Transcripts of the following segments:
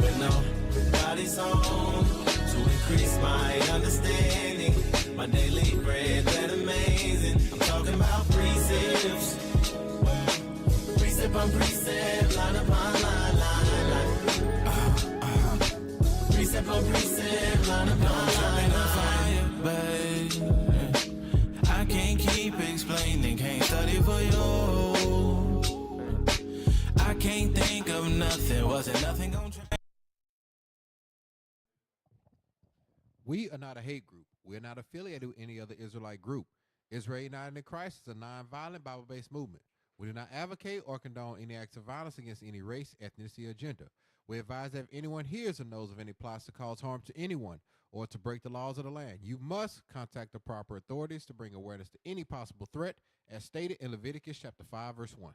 but nobody's home to increase my understanding. My daily bread, that amazing. I'm talking about precepts, precept on precept, line upon line. Precept on precept, line upon line. Babe, I can't keep explaining, can't study for you. I can't think of nothing, wasn't nothing gonna change. We are not a hate group. We are not affiliated with any other Israelite group. Israel United in Christ is a non-violent Bible-based movement. We do not advocate or condone any acts of violence against any race, ethnicity, or gender. We advise that if anyone hears or knows of any plots to cause harm to anyone or to break the laws of the land, you must contact the proper authorities to bring awareness to any possible threat, as stated in Leviticus chapter 5, verse 1.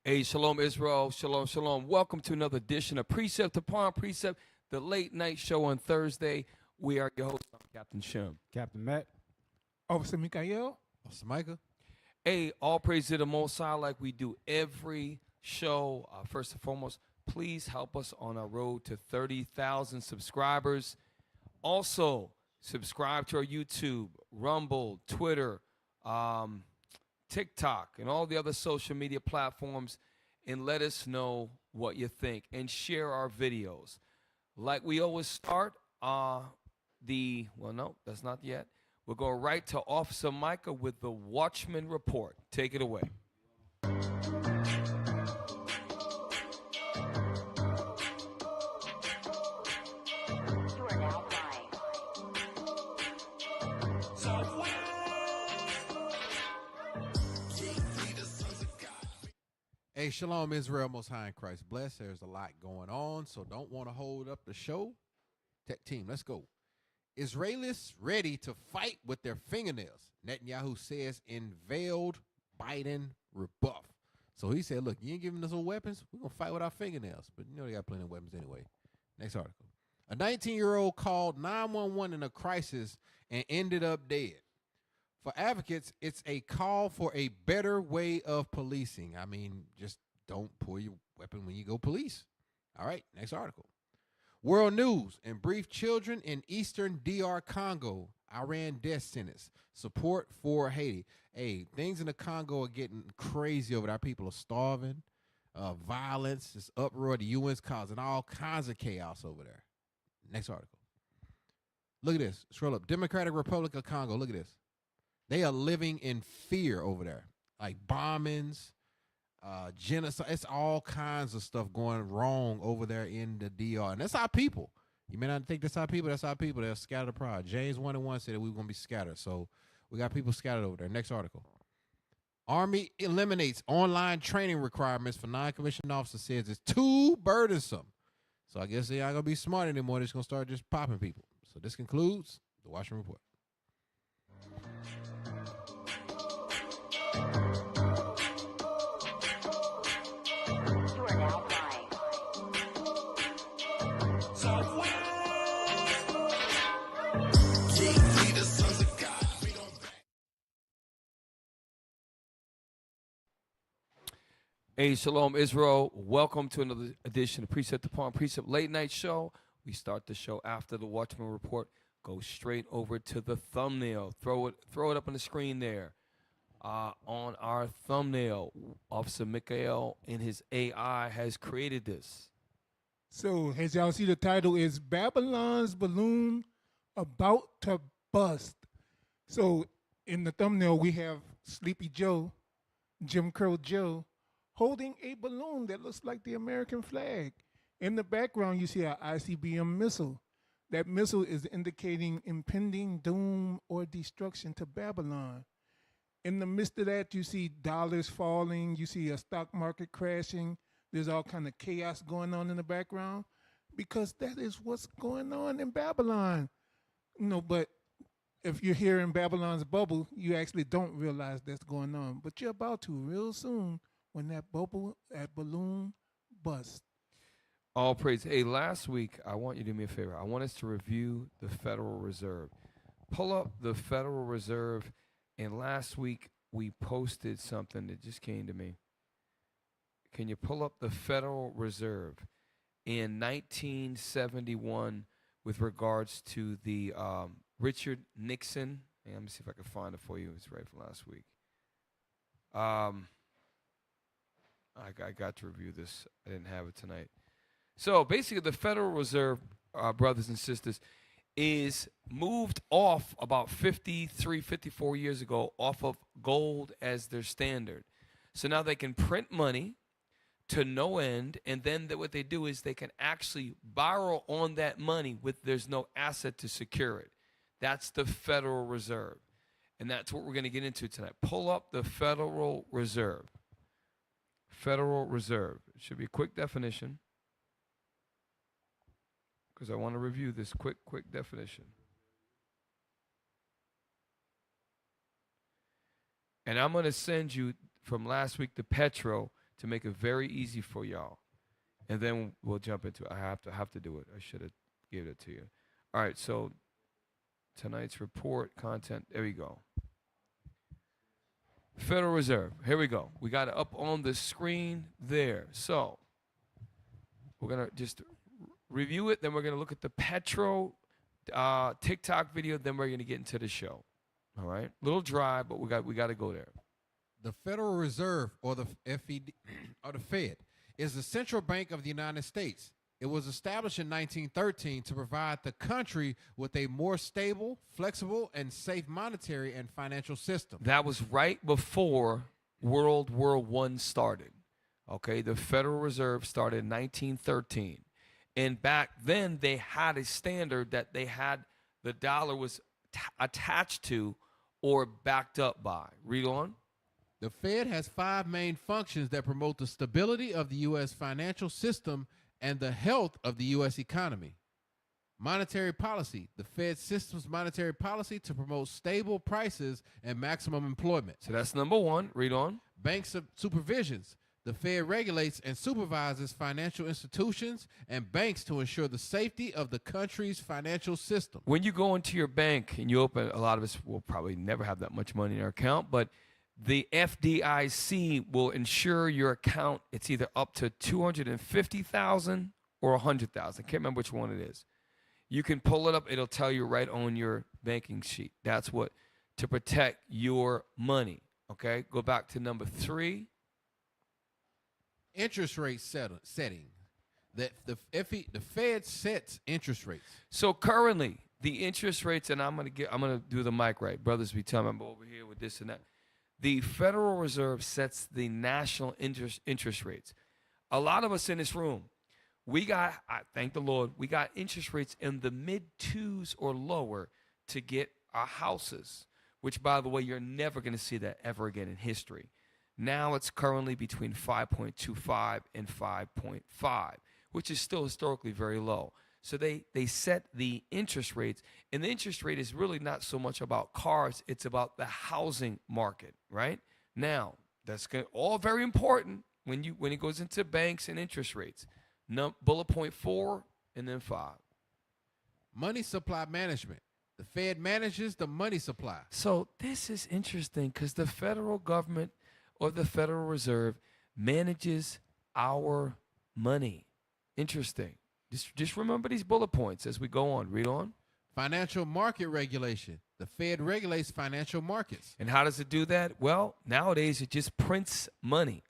Hey, shalom, Israel. Shalom, shalom. Welcome to another edition of Precept Upon Precept, the late night show on Thursday. We are your hosts. I'm Captain Shem. Captain Matt. Officer Mikael. Officer Micah. Hey, all praise to the Most High like we do every show. First and foremost, please help us on our road to 30,000 subscribers. Also, subscribe to our YouTube, Rumble, Twitter, TikTok, and all the other social media platforms, and let us know what you think and share our videos. Like we always start, well, no, that's not yet. We'll go right to Officer Micah with the Watchman report. Take it away. Hey, shalom, Israel, Most High in Christ bless. There's a lot going on, so don't want to hold up the show. Tech team, let's go. Israelis ready to fight with their fingernails, Netanyahu says in veiled Biden rebuff. So he said, look, you ain't giving us no weapons, we're going to fight with our fingernails. But you know they got plenty of weapons anyway. Next article. A 19-year-old called 911 in a crisis and ended up dead. For advocates, it's a call for a better way of policing. I mean, just don't pull your weapon when you go police. All right, next article. World news: in brief, children in eastern DR Congo, Iran death sentence. Support for Haiti. Hey, things in the Congo are getting crazy over there. People are starving, violence, this uproar. The UN's causing all kinds of chaos over there. Next article. Look at this. Scroll up. Democratic Republic of Congo. Look at this. They are living in fear over there, like bombings, genocide. It's all kinds of stuff going wrong over there in the DR. And that's our people. You may not think that's our people. That's our people. They're scattered abroad. James 1:1 said that we were going to be scattered. So we got people scattered over there. Next article. Army eliminates online training requirements for non-commissioned officers, says it's too burdensome. So I guess they aren't going to be smart anymore. They're just going to start just popping people. So this concludes the Watchman Report. Hey, shalom, Israel. Welcome to another edition of Precept Upon Precept Late Night Show. We start the show after the Watchman Report. Go straight over to the thumbnail. Throw it up on the screen there. On our thumbnail, Officer Mikael and his AI has created this. So, as y'all see, the title is Babylon's Balloon About to Bust. So, in the thumbnail, we have Sleepy Joe, Jim Crow Joe, holding a balloon that looks like the American flag. In the background, you see an ICBM missile. That missile is indicating impending doom or destruction to Babylon. In the midst of that, you see dollars falling. You see a stock market crashing. There's all kind of chaos going on in the background because that is what's going on in Babylon. But if you're here in Babylon's bubble, you actually don't realize that's going on. But you're about to real soon when that balloon busts. All praise. Hey, last week, I want you to do me a favor. I want us to review the Federal Reserve. pull up the Federal Reserve. And last week we posted something that just came to me. Can you pull up the Federal Reserve in 1971 with regards to the Richard Nixon? Let me see if I can find it for you. It's right from last week. I got to review this. I didn't have it tonight. So basically, the Federal Reserve, brothers and sisters, is moved off about 53, 54 years ago off of gold as their standard. So now they can print money to no end, and then what they do is they can actually borrow on that money with there's no asset to secure it. That's the Federal Reserve, and that's what we're going to get into tonight. Pull up the Federal Reserve. Federal Reserve. It should be a quick definition because I want to review this quick definition. And I'm going to send you from last week the Petro to make it very easy for y'all. And then we'll jump into it. I have to do it. I should have given it to you. All right, so tonight's report content. There we go. Federal Reserve. Here we go. We got it up on the screen there. So we're going to just review it. Then we're going to look at the Petro TikTok video. Then we're going to get into the show. All right. A little dry, but we got to go there. The Federal Reserve, or the FED, or the Fed, is the central bank of the United States. It was established in 1913 to provide the country with a more stable, flexible, and safe monetary and financial system. That was right before World War I started. Okay, the Federal Reserve started in 1913. And back then, they had a standard that they had the dollar was attached to or backed up by. Read on. The Fed has 5 main functions that promote the stability of the U.S. financial system and the health of the U.S. economy. Monetary policy. The Fed systems monetary policy to promote stable prices and maximum employment. So that's number one. Read on. Bank supervisions. The Fed regulates and supervises financial institutions and banks to ensure the safety of the country's financial system. When you go into your bank and you open, a lot of us will probably never have that much money in our account, but the FDIC will ensure your account. It's either up to $250,000 or $100,000. I can't remember which one it is. You can pull it up. It'll tell you right on your banking sheet. That's what, to protect your money. Okay, go back to number 3. Interest rate setting. The Fed sets interest rates. So currently, the interest rates, and I'm gonna do the mic right. Brothers be telling me I'm over here with this and that. The Federal Reserve sets the national interest rates. A lot of us in this room, I thank the Lord, we got interest rates in the mid-2s or lower to get our houses, which, by the way, you're never going to see that ever again in history. Now it's currently between 5.25 and 5.5, which is still historically very low. So they set the interest rates, and the interest rate is really not so much about cars, it's about the housing market, right? Now, that's all very important when it goes into banks and interest rates. Bullet point 4 and then 5. Money supply management. The Fed manages the money supply. So this is interesting because the federal government or the Federal Reserve manages our money. Interesting. Just remember these bullet points as we go on. Read on. Financial market regulation. The Fed regulates financial markets. And how does it do that? Well, nowadays it just prints money,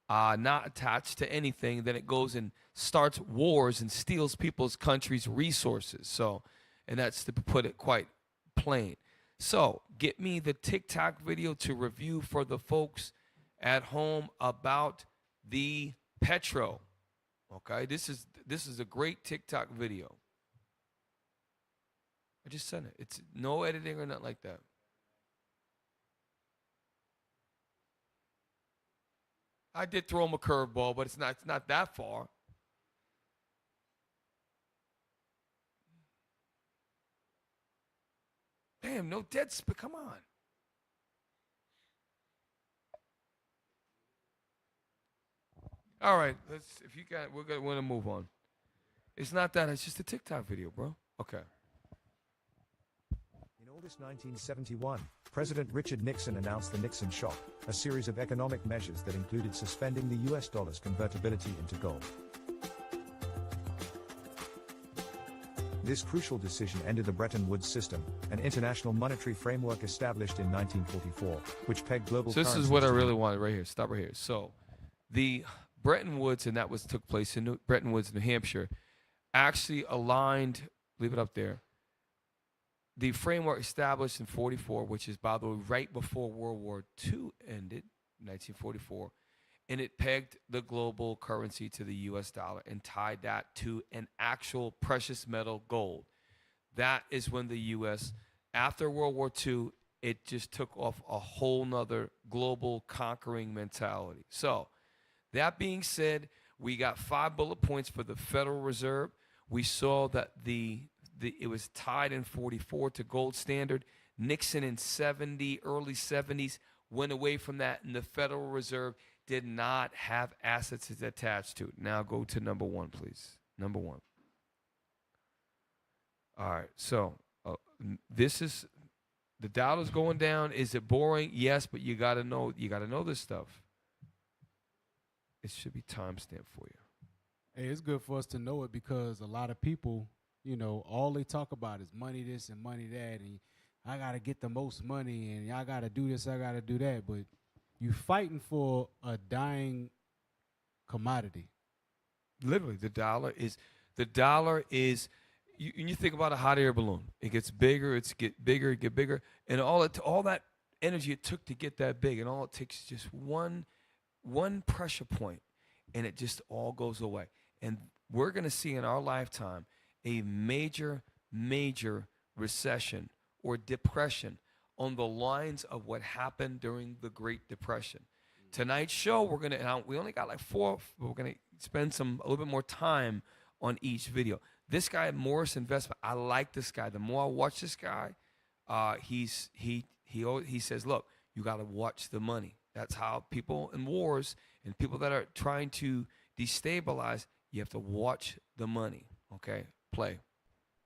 not attached to anything. Then it goes and starts wars and steals people's countries' resources. So, and that's to put it quite plain. So, get me the TikTok video to review for the folks at home about the Petro. Okay, this is a great TikTok video. I just sent it. It's no editing or nothing like that. I did throw him a curveball, but it's not that far. Damn, no dead spit. Come on. All right, we're gonna move on. It's not that, it's just a TikTok video, bro. Okay. You know August 1971, President Richard Nixon announced the Nixon Shock, a series of economic measures that included suspending the US dollar's convertibility into gold. This crucial decision ended the Bretton Woods system, an international monetary framework established in 1944, which pegged global So this is currencies what I to- really wanted right here. Stop right here. So the Bretton Woods, and that was took place in Bretton Woods, New Hampshire, actually aligned, leave it up there, the framework established in 44, which is, by the way, right before World War II ended, 1944, and it pegged the global currency to the U.S. dollar and tied that to an actual precious metal, gold. That is when the U.S., after World War II, it just took off a whole nother global conquering mentality. So that being said, we got 5 bullet points for the Federal Reserve. We saw that it was tied in 44 to gold standard. Nixon in early 70s went away from that, and the Federal Reserve did not have assets attached to it. Now go to number 1, please. Number 1. All right, so this is the dollar's going down. Is it boring? Yes, but you gotta know this stuff. It should be timestamped for you. Hey, it's good for us to know it because a lot of people, you know, all they talk about is money this and money that, and I got to get the most money, and I got to do this, I got to do that. But you fighting for a dying commodity. Literally, the dollar is, you think about a hot air balloon. It gets bigger, get bigger, and all that energy it took to get that big, and all it takes is just one pressure point, and it just all goes away. And we're going to see in our lifetime a major recession or depression on the lines of what happened during the Great Depression. Tonight's show, we only got like 4. We're going to spend a little bit more time on each video. This guy, Morris Investment, I like this guy. The more I watch this guy, he says, look, you got to watch the money. That's how people in wars and people that are trying to destabilize, you have to watch the money. Okay, play.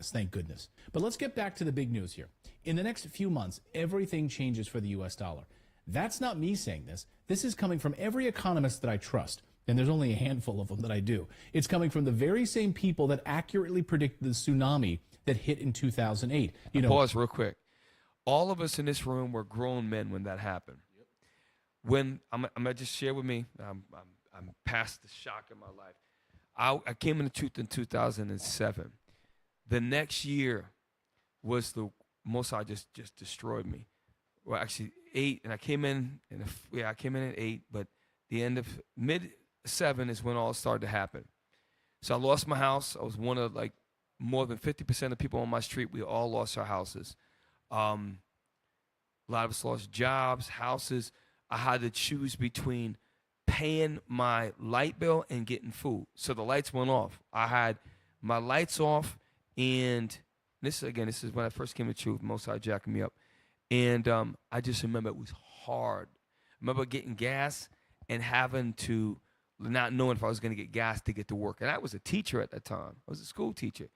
Thank goodness. But let's get back to the big news here. In the next few months, everything changes for the U.S. dollar. That's not me saying this. This is coming from every economist that I trust, and there's only a handful of them that I do. It's coming from the very same people that accurately predicted the tsunami that hit in 2008. Pause real quick. All of us in this room were grown men when that happened. When I'm gonna just share with me, I'm past the shock in my life. I came into truth in 2007. The next year was the Mossad just destroyed me. Well, actually 8, and I came in at 8, but the end of mid-7 is when all started to happen. So I lost my house. I was one of like more than 50% of people on my street. We all lost our houses. A lot of us lost jobs, houses. I had to choose between paying my light bill and getting food. So the lights went off. I had my lights off, and this is when I first came to truth. Mossad jacking me up. And I just remember it was hard. I remember getting gas and having to not knowing if I was going to get gas to get to work. And I was a teacher at that time. I was a school teacher.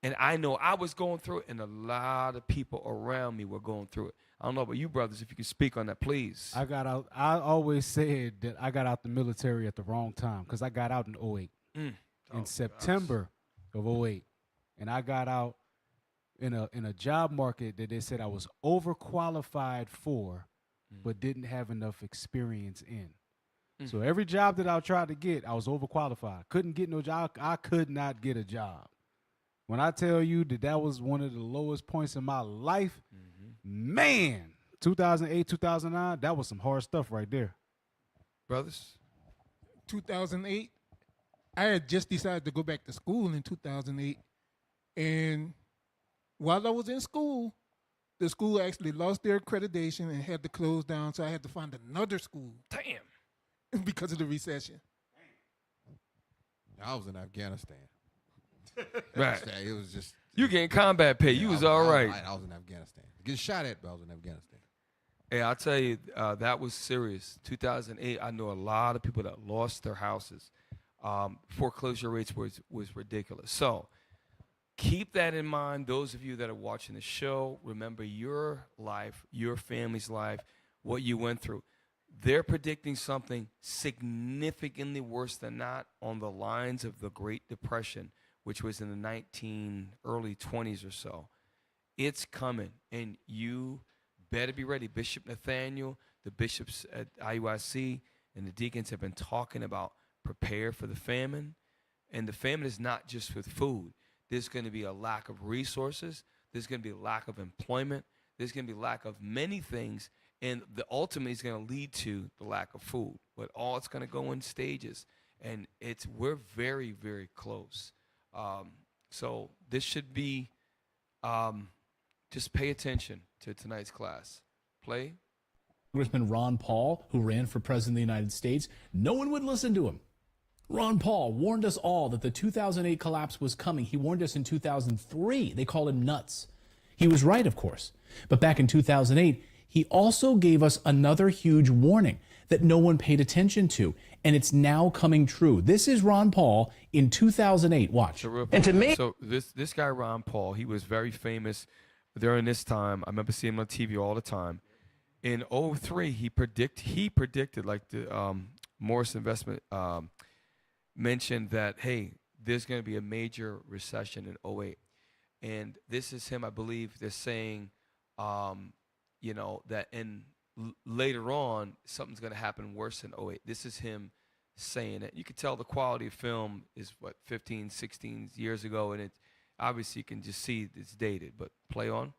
And I know I was going through it, and a lot of people around me were going through it. I don't know about you, brothers, if you could speak on that, please. I got out. I always said that I got out the military at the wrong time because I got out in 08. In September of 08. And I got out in a job market that they said I was overqualified for, but didn't have enough experience in. So every job that I tried to get, I was overqualified. Couldn't get no job. I could not get a job. When I tell you that was one of the lowest points in my life, man, 2008, 2009, that was some hard stuff right there. Brothers? 2008, I had just decided to go back to school in 2008. And while I was in school, the school actually lost their accreditation and had to close down. So I had to find another school. Damn. Because of the recession. I was in Afghanistan. Right. It was just. You getting combat pay. You was all right. I was in Afghanistan. Getting shot at, but I was in Afghanistan. Hey, I'll tell you, that was serious. 2008, I know a lot of people that lost their houses. Foreclosure rates was ridiculous. So keep that in mind. Those of you that are watching the show, remember your life, your family's life, what you went through. They're predicting something significantly worse than that on the lines of the Great Depression, which was in the early 20s or so. It's coming, and you better be ready. Bishop Nathaniel, the bishops at IUIC, and the deacons have been talking about prepare for the famine. And the famine is not just with food. There's going to be a lack of resources. There's going to be a lack of employment. There's going to be a lack of many things. And ultimately is going to lead to the lack of food. But all it's going to go in stages. And we're very, very close. So this should be, just pay attention to tonight's class. Play. Congressman Ron Paul, who ran for president of the United States, no one would listen to him. Ron Paul warned us all that the 2008 collapse was coming. He warned us in 2003. They called him nuts. He was right, of course. But back in 2008, he also gave us another huge warning that no one paid attention to, and it's now coming true. This is Ron Paul in 2008. Watch. And to me, so this guy Ron Paul, he was very famous during this time. I remember seeing him on TV all the time. In 2003, he predicted like the Morris Investment mentioned that, hey, there's going to be a major recession in 2008. And this is him, I believe, they're saying, that later on, something's going to happen worse than 2008. This is him saying it. You can tell the quality of film is, 15, 16 years ago, and obviously you can just see it's dated, but play on.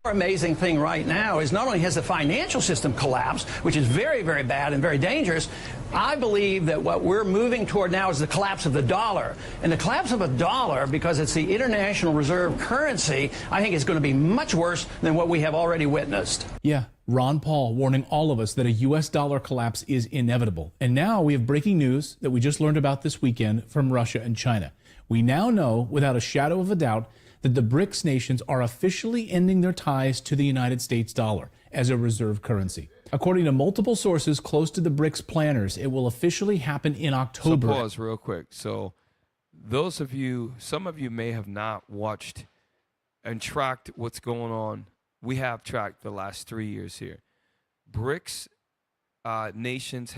Amazing thing right now is not only has the financial system collapsed, which is very, very bad and very dangerous, I believe that what we're moving toward now is the collapse of the dollar. And the collapse of a dollar, because it's the international reserve currency, I think is going to be much worse than what we have already witnessed. Yeah, Ron Paul warning all of us that a U.S. dollar collapse is inevitable. And now we have breaking news that we just learned about this weekend from Russia and China. We now know, without a shadow of a doubt, that the Brics nations are officially ending their ties to the United States dollar as a reserve currency. According to multiple sources close to the Brics planners, it will officially happen in October. So pause real quick. So some of you may have not watched and tracked what's going on. We have tracked the last 3 years here. Brics nations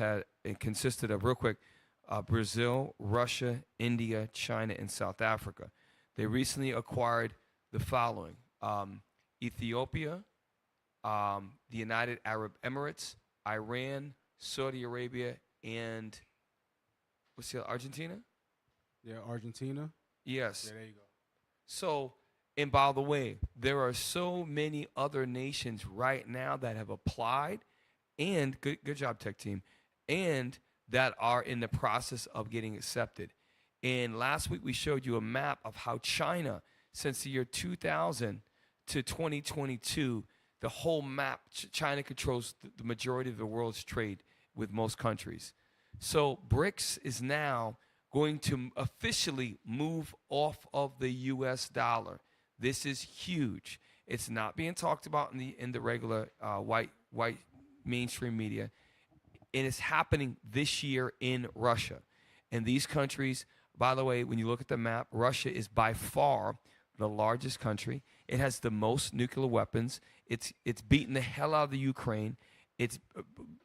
consisted of, real quick, Brazil, Russia, India, China, and South Africa. They recently acquired the following: Ethiopia, the United Arab Emirates, Iran, Saudi Arabia, and what's the other, Argentina? Yeah, Argentina. Yes. Yeah, there you go. So, and by the way, there are so many other nations right now that have applied, and good job, tech team, and that are in the process of getting accepted. And last week we showed you a map of how China, since the year 2000 to 2022, the whole map, China controls the majority of the world's trade with most countries. So Brics is now going to officially move off of the U.S. dollar. This is huge. It's not being talked about in the regular white mainstream media. And it's happening this year in Russia. And these countries, by the way, when you look at the map, Russia is by far the largest country. It has the most nuclear weapons. It's beating the hell out of the Ukraine. It's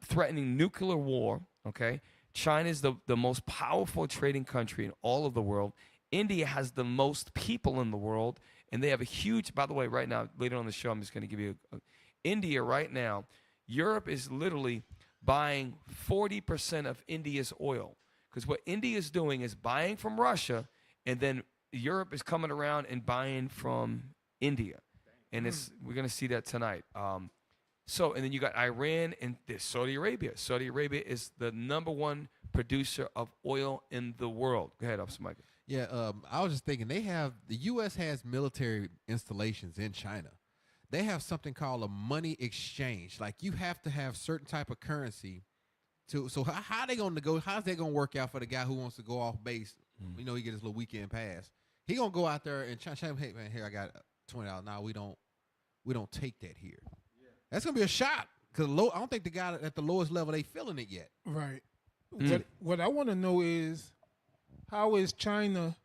threatening nuclear war, okay? China is the most powerful trading country in all of the world. India has the most people in the world, and they have a huge, by the way, right now, later on the show, I'm just going to give you India right now. Europe is literally buying 40% of India's oil. Because what India is doing is buying from Russia, and then Europe is coming around and buying from India. And we're going to see that tonight. And then you got Iran and Saudi Arabia. Saudi Arabia is the number one producer of oil in the world. Go ahead, Officer Michael. Yeah, I was just thinking the U.S. has military installations in China. They have something called a money exchange. Like you have to have certain type of currency. So how they gonna go? How's that gonna work out for the guy who wants to go off base? You know, he get his little weekend pass. He gonna go out there and try, hey man, here I got $20. Now we don't take that here. Yeah. That's gonna be a shock because I don't think the guy at the lowest level they feeling it yet. Right. What I want to know is how is China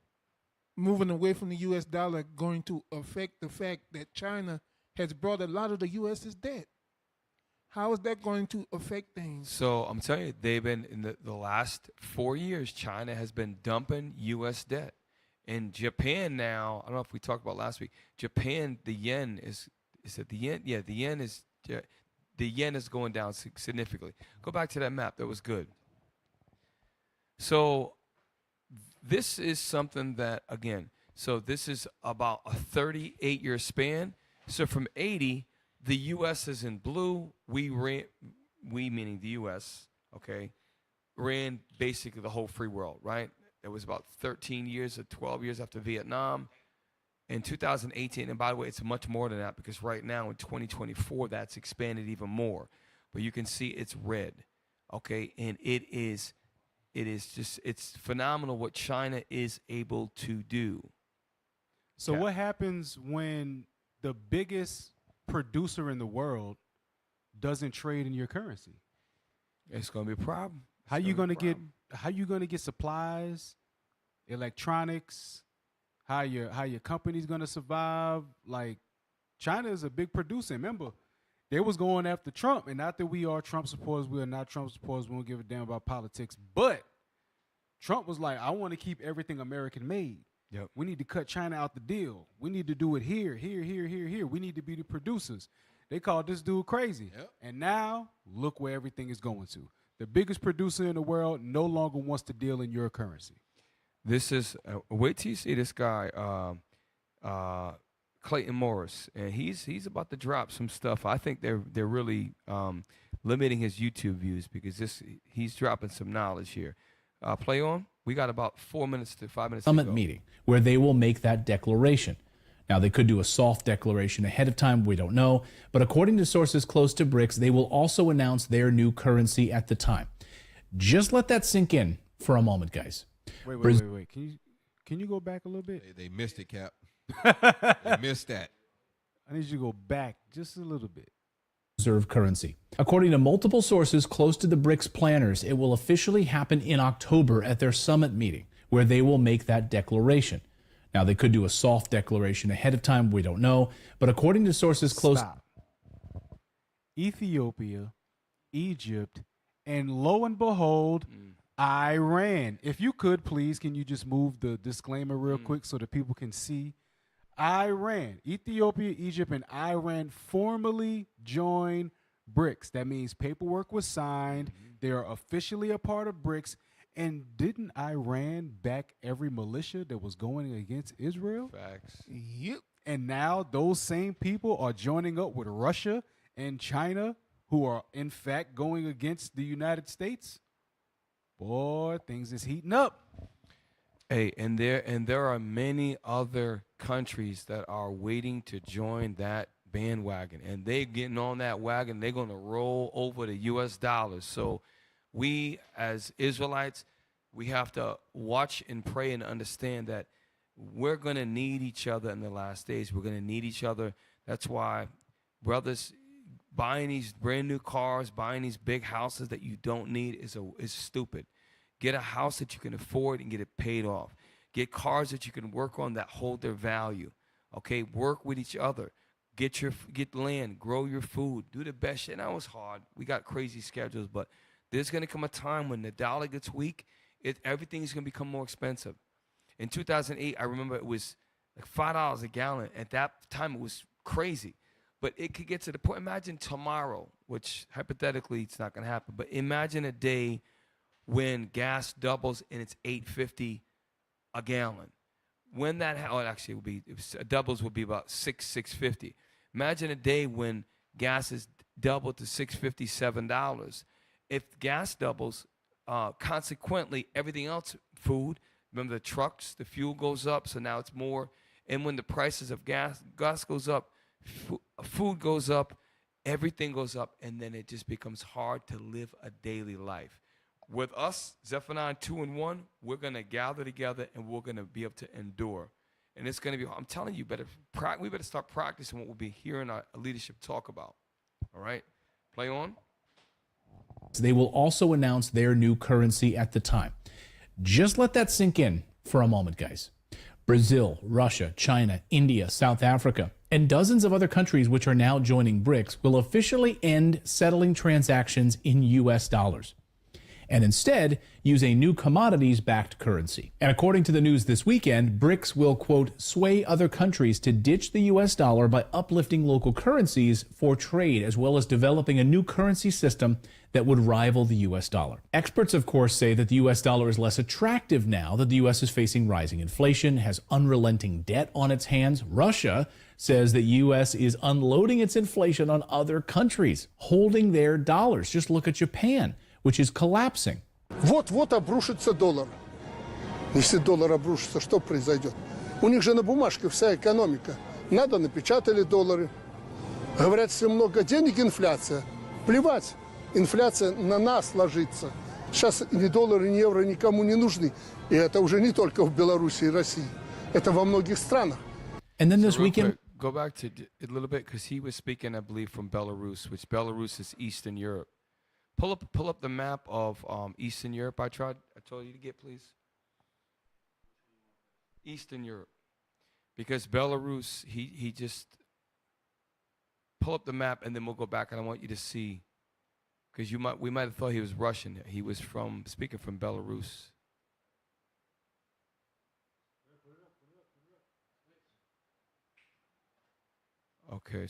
moving away from the U.S. dollar going to affect the fact that China has brought a lot of the U.S.'s debt? How is that going to affect things? So I'm telling you, they've been in the last 4 years, China has been dumping U.S. debt. In Japan now, I don't know if we talked about last week, Japan, the yen is it the yen? Yeah, the yen is going down significantly. Go back to that map. That was good. So this is something that, again, so this is about a 38-year span. So from 80, the U.S. is in blue. We meaning the U.S., okay, ran basically the whole free world, right? It was about 13 years or 12 years after Vietnam. In 2018, and by the way, it's much more than that because right now in 2024, that's expanded even more. But you can see it's red, okay? And it's phenomenal what China is able to do. So what happens when the biggest producer in the world doesn't trade in your currency? It's going to be a problem. How you going to get supplies, electronics, how your company's going to survive? Like, China is a big producer. Remember, they was going after Trump, and not that we are Trump supporters, we are not Trump supporters, we don't give a damn about politics, but Trump was like, I want to keep everything American made. Yep. We need to cut China out the deal. We need to do it here. We need to be the producers. They called this dude crazy. Yep. And now, look where everything is going to. The biggest producer in the world no longer wants to deal in your currency. This is, wait till you see this guy, Clayton Morris, and he's about to drop some stuff. I think they're really limiting his YouTube views because he's dropping some knowledge here. Play on. We got about 4 minutes to 5 minutes. Summit meeting where they will make that declaration. Now, they could do a soft declaration ahead of time. We don't know. But according to sources close to Brics, they will also announce their new currency at the time. Just let that sink in for a moment, guys. Wait. Can you go back a little bit? They missed it, Cap. They missed that. I need you to go back just a little bit. Reserve currency. According to multiple sources close to the Brics planners, it will officially happen in October at their summit meeting, where they will make that declaration. Now, they could do a soft declaration ahead of time. We don't know. But according to sources close... Stop. Ethiopia, Egypt, and lo and behold, Iran. If you could, please, can you just move the disclaimer real quick so that people can see? Iran, Ethiopia, Egypt, and Iran formally joined Brics. That means paperwork was signed. They are officially a part of Brics. And didn't Iran back every militia that was going against Israel? Facts. Yep. And now those same people are joining up with Russia and China, who are in fact going against the United States. Boy, things is heating up. Hey, and there are many other countries that are waiting to join that bandwagon, and they're getting on that wagon. They're going to roll over the U.S. dollars. So we, as Israelites, we have to watch and pray and understand that we're going to need each other in the last days. We're going to need each other. That's why, brothers, buying these brand new cars, buying these big houses that you don't need is stupid. Get a house that you can afford and get it paid off. Get cars that you can work on that hold their value. Okay, work with each other. Get land, grow your food, do the best shit. Now it's hard. We got crazy schedules, but there's going to come a time when the dollar gets weak, everything's going to become more expensive. In 2008, I remember it was like $5 a gallon. At that time, it was crazy. But it could get to the point, imagine tomorrow, which hypothetically it's not going to happen, but imagine a day when gas doubles and it's $8.50 a gallon. When that doubles would be about $6.50. Imagine a day when gas is doubled to $6.50, $7. If gas doubles, consequently everything else, food, remember the trucks, the fuel goes up, so now it's more. And when the prices of gas goes up, food goes up, everything goes up, and then it just becomes hard to live a daily life. With us, Zephaniah 2 and 1, we're going to gather together and we're going to be able to endure. And it's going to be, I'm telling you, we better start practicing what we'll be hearing our leadership talk about. All right? Play on. They will also announce their new currency at the time. Just let that sink in for a moment, guys. Brazil, Russia, China, India, South Africa, and dozens of other countries which are now joining BRICS will officially end settling transactions in U.S. dollars and instead use a new commodities-backed currency. And according to the news this weekend, BRICS will, quote, sway other countries to ditch the U.S. dollar by uplifting local currencies for trade, as well as developing a new currency system that would rival the U.S. dollar. Experts, of course, say that the U.S. dollar is less attractive now that the U.S. is facing rising inflation, has unrelenting debt on its hands. Russia says the U.S. is unloading its inflation on other countries, holding their dollars. Just look at Japan, which is collapsing. Вот-вот обрушится доллар. Если доллар обрушится, что произойдет? У них же на бумажке вся экономика. Надо, напечатали доллары. Говорят, если много денег, инфляция. Плевать, инфляция на нас ложится. Сейчас ни доллары, ни евро никому не нужны. И это уже не только в Беларуси и России. Это во многих странах. And then this weekend... Go back to a little bit, because he was speaking, I believe, from Belarus, which Belarus is Eastern Europe. Pull up the map of Eastern Europe. I told you to get, please. Eastern Europe, because Belarus, he just pull up the map, and then we'll go back, and I want you to see, because we might have thought he was Russian. He was speaking from Belarus. Okay,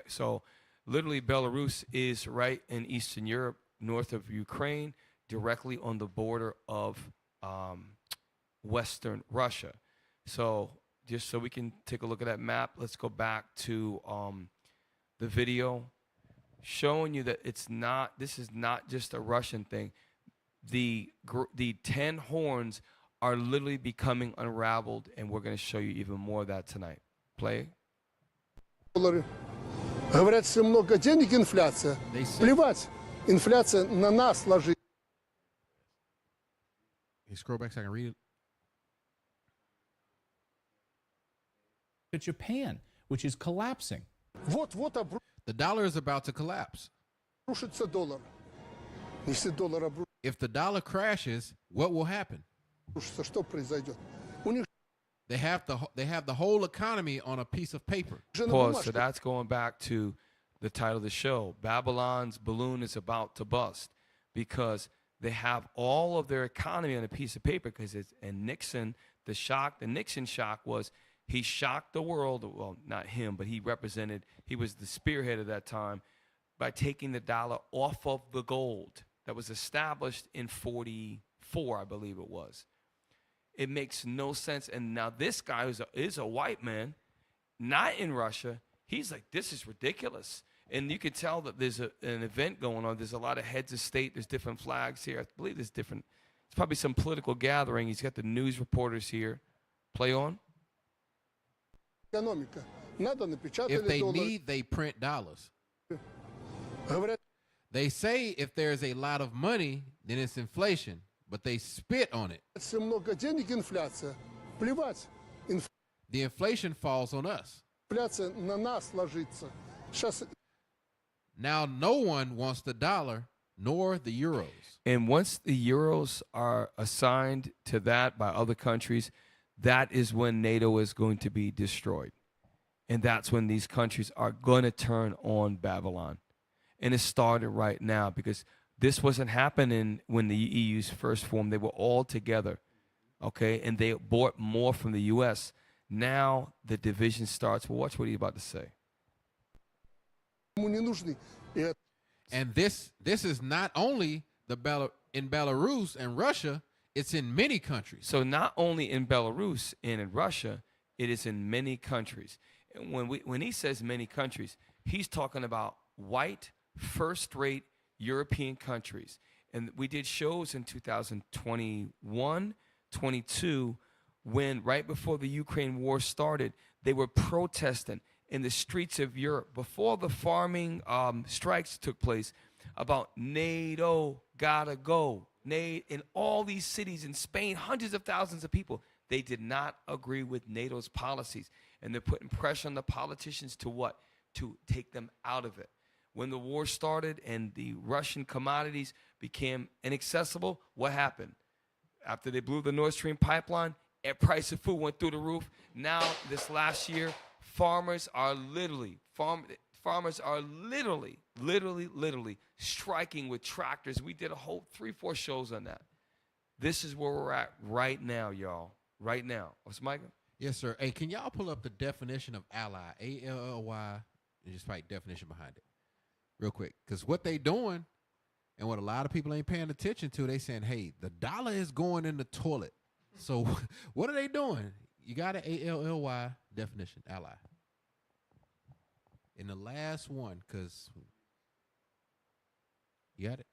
so literally Belarus is right in Eastern Europe, north of Ukraine, directly on the border of Western Russia. So just so we can take a look at that map, let's go back to the video showing you that this is not just a Russian thing. The 10 horns are literally becoming unraveled, and we're going to show you even more of that tonight. Play. Говорят, если много денег, инфляция. Плевать, инфляция на нас ложится. Can you scroll back so I can read it? Japan, which is collapsing. Вот-вот The dollar is about to collapse. обрушится доллар. Если доллар If the dollar crashes, what will happen? обрушится, что произойдет? У них They have the whole economy on a piece of paper. Pause. So that's going back to the title of the show. Babylon's balloon is about to bust, because they have all of their economy on a piece of paper. And Nixon, the Nixon shock was he shocked the world. Well, not him, but he was the spearhead at that time by taking the dollar off of the gold that was established in 44, I believe it was. It makes no sense. And now this guy is a white man, not in Russia. He's like, this is ridiculous. And you can tell that there's an event going on. There's a lot of heads of state. There's different flags here. I believe it's probably some political gathering. He's got the news reporters here. Play on. If they need, they print dollars. They say if there's a lot of money, then it's inflation. But they spit on it. The inflation falls on us. Now no one wants the dollar nor the euros. And once the euros are assigned to that by other countries, that is when NATO is going to be destroyed. And that's when these countries are going to turn on Babylon. And it started right now, because this wasn't happening when the EU's first formed. They were all together, okay? And they bought more from the U.S. Now the division starts. Well, watch what he's about to say. And this is not only in Belarus and Russia, it's in many countries. So not only in Belarus and in Russia, it is in many countries. And when he says many countries, he's talking about white, first-rate European countries. And we did shows in 2021, 22, when right before the Ukraine war started, they were protesting in the streets of Europe before the farming strikes took place about NATO gotta go. In all these cities in Spain, hundreds of thousands of people, they did not agree with NATO's policies. And they're putting pressure on the politicians to what? To take them out of it. When the war started and the Russian commodities became inaccessible, what happened? After they blew the Nord Stream pipeline, price of food went through the roof. Now, this last year, farmers are literally striking with tractors. We did a whole 3-4 shows on that. This is where we're at right now, y'all. Right now. What's Michael? Yes, sir. Hey, can y'all pull up the definition of ally? ALLY, and just write definition behind it real quick. Because what they doing and what a lot of people ain't paying attention to, they saying, hey, the dollar is going in the toilet. So what are they doing? You got an ALLY definition, ally. In the last one, because you got it.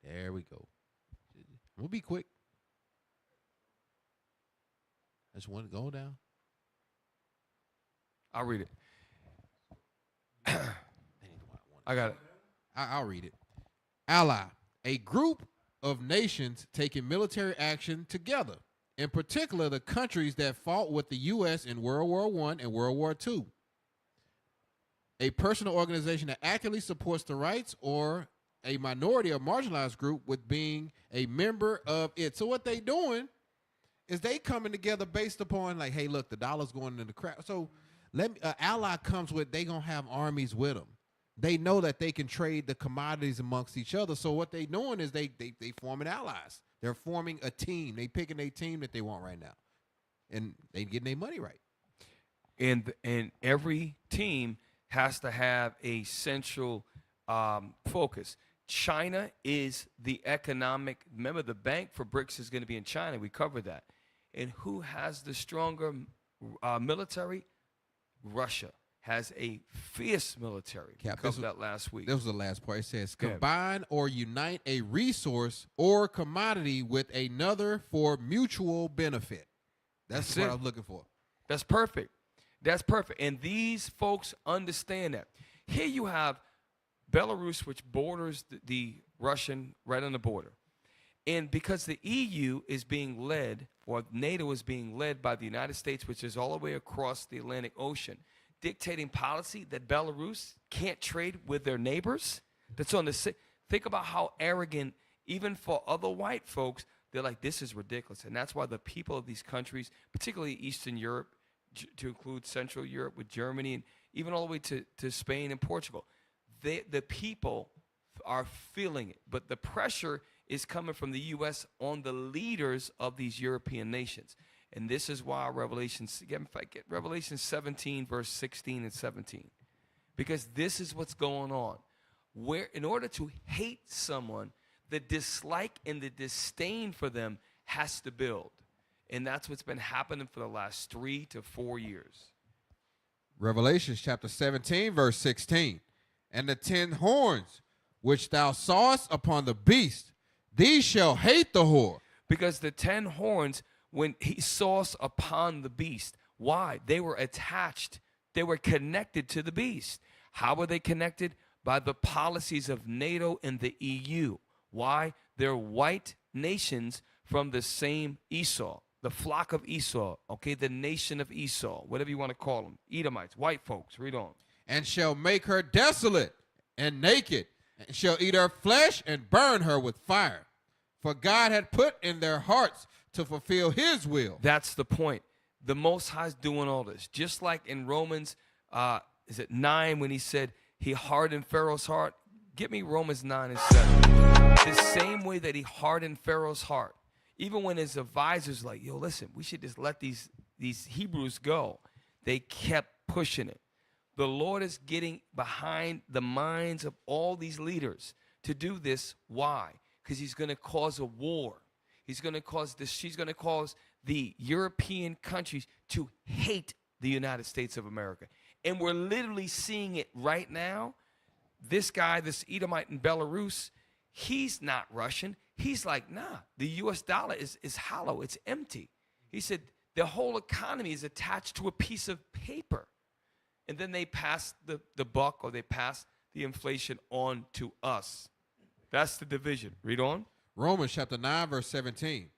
There we go. We'll be quick. I just want to go down. I'll read it. I got it. I'll read it. Ally, a group of nations taking military action together. In particular, the countries that fought with the U.S. in World War I and World War II. A personal organization that actively supports the rights or a minority or marginalized group with being a member of it. So what they doing is they coming together based upon like, hey, look, the dollar's going into the crap. So ally comes with, they going to have armies with them. They know that they can trade the commodities amongst each other. So what they doing is they forming allies. They're forming a team. They picking a team that they want right now. And they getting their money right. And every team has to have a central focus. China is the economic, remember the bank for Brics is going to be in China. We covered that. And who has the stronger military? Russia has a fierce military. We covered that last week. This was the last part. It says, combine or unite a resource or commodity with another for mutual benefit. That's what I was looking for. That's perfect. That's perfect. And these folks understand that. Here you have Belarus, which borders the Russian right on the border. And because the EU is being led, or NATO is being led by the United States, which is all the way across the Atlantic Ocean, dictating policy that Belarus can't trade with their neighbors. That's on the think about how arrogant, even for other white folks, they're like, this is ridiculous. And that's why the people of these countries, particularly Eastern Europe, to include Central Europe with Germany, and even all the way to Spain and Portugal, the people are feeling it. But the pressure is coming from the U.S. on the leaders of these European nations. And this is why Revelation 17, verse 16 and 17. Because this is what's going on. Where in order to hate someone, the dislike and the disdain for them has to build. And that's what's been happening for the last 3 to 4 years. Revelation chapter 17, verse 16. And the 10 horns which thou sawest upon the beast, these shall hate the whore. Because the 10 horns, when he saw us upon the beast, why? They were attached. They were connected to the beast. How were they connected? By the policies of NATO and the EU. Why? They're white nations from the same Esau, the flock of Esau, okay, the nation of Esau, whatever you want to call them, Edomites, white folks. Read on. And shall make her desolate and naked, and shall eat her flesh and burn her with fire. For God had put in their hearts to fulfill his will. That's the point. The Most High is doing all this. Just like in Romans, 9, when he said he hardened Pharaoh's heart. Get me Romans 9 and 7. The same way that he hardened Pharaoh's heart. Even when his advisors like, yo, listen, we should just let these Hebrews go. They kept pushing it. The Lord is getting behind the minds of all these leaders to do this. Why? Because he's going to cause a war. He's going to cause this. She's going to cause the European countries to hate the United States of America. And we're literally seeing it right now. This guy, this Edomite in Belarus, he's not Russian. He's like, nah, the U.S. dollar is hollow. It's empty. He said the whole economy is attached to a piece of paper. And then they pass the buck, or they pass the inflation on to us. That's the division. Read on. Romans chapter 9, verse 17.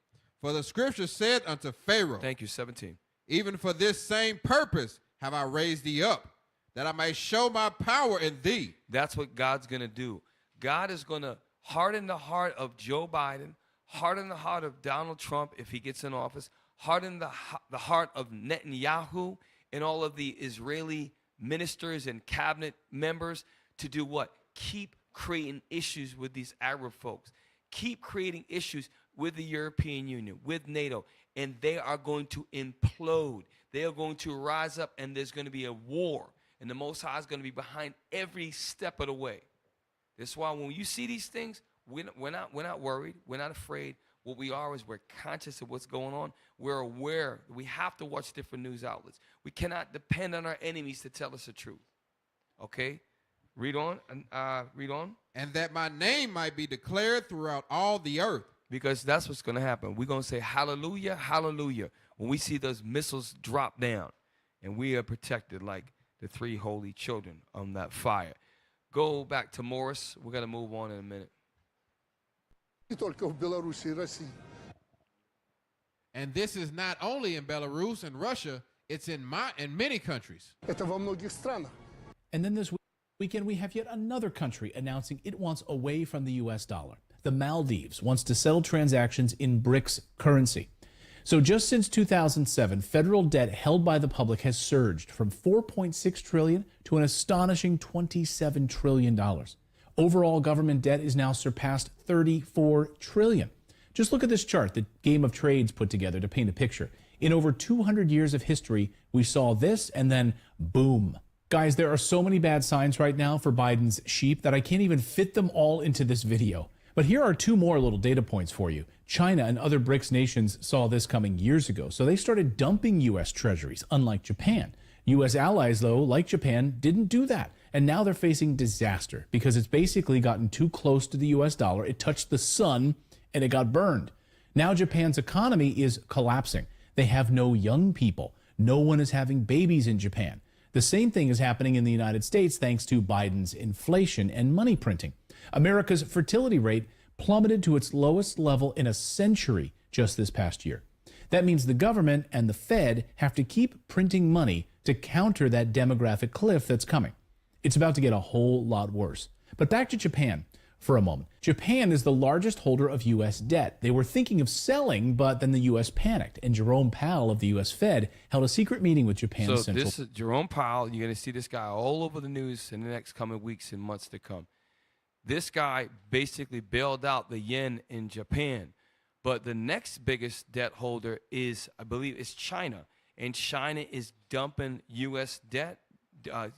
For the scripture said unto Pharaoh. Thank you, 17. Even for this same purpose have I raised thee up, that I may show my power in thee. That's what God's going to do. God is going to harden the heart of Joe Biden, harden the heart of Donald Trump if he gets in office, harden the heart of Netanyahu and all of the Israeli ministers and cabinet members to do what? Keep creating issues with these Arab folks. Keep creating issues with the European Union, with NATO, and they are going to implode. They are going to rise up, and there's going to be a war, and the Most High is going to be behind every step of the way. That's why when you see these things, we're not worried. We're not afraid. What we are is we're conscious of what's going on. We're aware. We have to watch different news outlets. We cannot depend on our enemies to tell us the truth. Okay? Read on. Read on. And that my name might be declared throughout all the earth. Because that's what's going to happen. We're going to say hallelujah, hallelujah, when we see those missiles drop down. And we are protected like the three holy children on that fire. Go back to Morris. We're going to move on in a minute. Не только в Беларуси и России. And this is not only in Belarus and Russia, it's in many countries. Это во многих странах. And then this weekend, we have yet another country announcing it wants away from the U.S. dollar. The Maldives wants to settle transactions in Brics currency. So just since 2007, federal debt held by the public has surged from $4.6 trillion to an astonishing $27 trillion. Overall government debt is now surpassed $34 trillion. Just look at this chart that Game of Trades put together to paint a picture. In over 200 years of history, we saw this and then boom. Guys, there are so many bad signs right now for Biden's sheep that I can't even fit them all into this video. But here are two more little data points for you. China and other BRICS nations saw this coming years ago, so they started dumping U.S. treasuries, unlike Japan. U.S. allies, though, like Japan, didn't do that. And now they're facing disaster because it's basically gotten too close to the U.S. dollar. It touched the sun and it got burned. Now Japan's economy is collapsing. They have no young people. No one is having babies in Japan. The same thing is happening in the United States thanks to Biden's inflation and money printing. America's fertility rate plummeted to its lowest level in a century just this past year. That means the government and the Fed have to keep printing money to counter that demographic cliff that's coming. It's about to get a whole lot worse. But back to Japan for a moment. Japan is the largest holder of U.S. debt. They were thinking of selling, but then the U.S. panicked, and Jerome Powell of the U.S. Fed held a secret meeting with Japan's central... So this is Jerome Powell. You're going to see this guy all over the news in the next coming weeks and months to come. This guy basically bailed out the yen in Japan. But the next biggest debt holder is, I believe, is China. And China is dumping U.S. debt,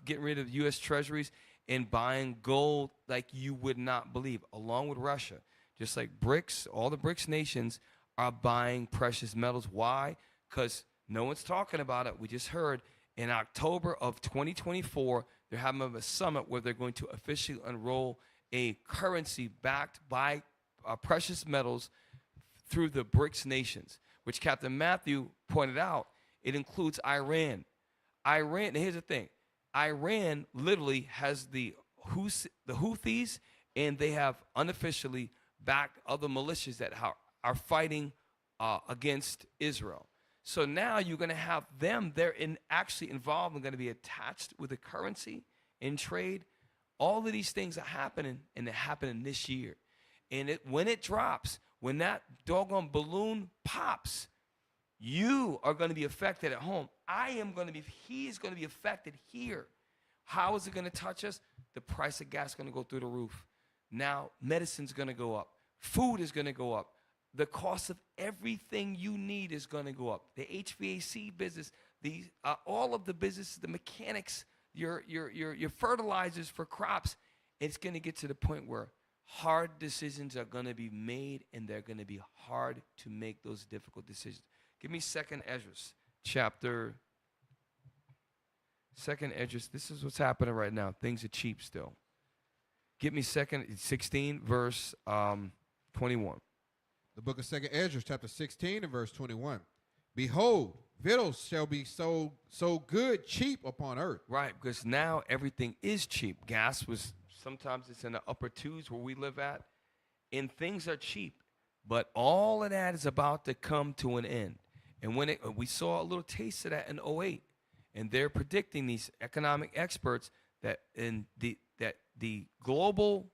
getting rid of U.S. treasuries, and buying gold like you would not believe, along with Russia. Just like BRICS, all the BRICS nations are buying precious metals. Why? Because no one's talking about it. We just heard in October of 2024, they're having a summit where they're going to officially unroll a currency backed by precious metals through the BRICS nations, which Captain Matthew pointed out, it includes Iran. Iran, here's the thing, Iran literally has the Houthis, and they have unofficially backed other militias that are fighting against Israel. So now you're going to have them, they're actually involved and going to be attached with the currency in trade. All of these things are happening, and they're happening this year. And when it drops, when that doggone balloon pops, you are going to be affected at home. He is going to be affected here. How is it going to touch us? The price of gas is going to go through the roof. Now, medicine's going to go up. Food is going to go up. The cost of everything you need is going to go up. The HVAC business, all of the businesses, the mechanics, your fertilizers for crops, it's going to get to the point where hard decisions are going to be made, and they're going to be hard to make those difficult decisions. Give me 2nd Esdras, chapter 2nd Esdras. This is what's happening right now. Things are cheap still. Give me 16, verse 21. The book of 2nd Esdras, chapter 16 and verse 21. Behold, victuals shall be so good cheap upon earth. Right, because now everything is cheap. Gas was, sometimes it's in the upper twos where we live at, and things are cheap. But all of that is about to come to an end. And when we saw a little taste of that in 2008, and they're predicting, these economic experts, that the global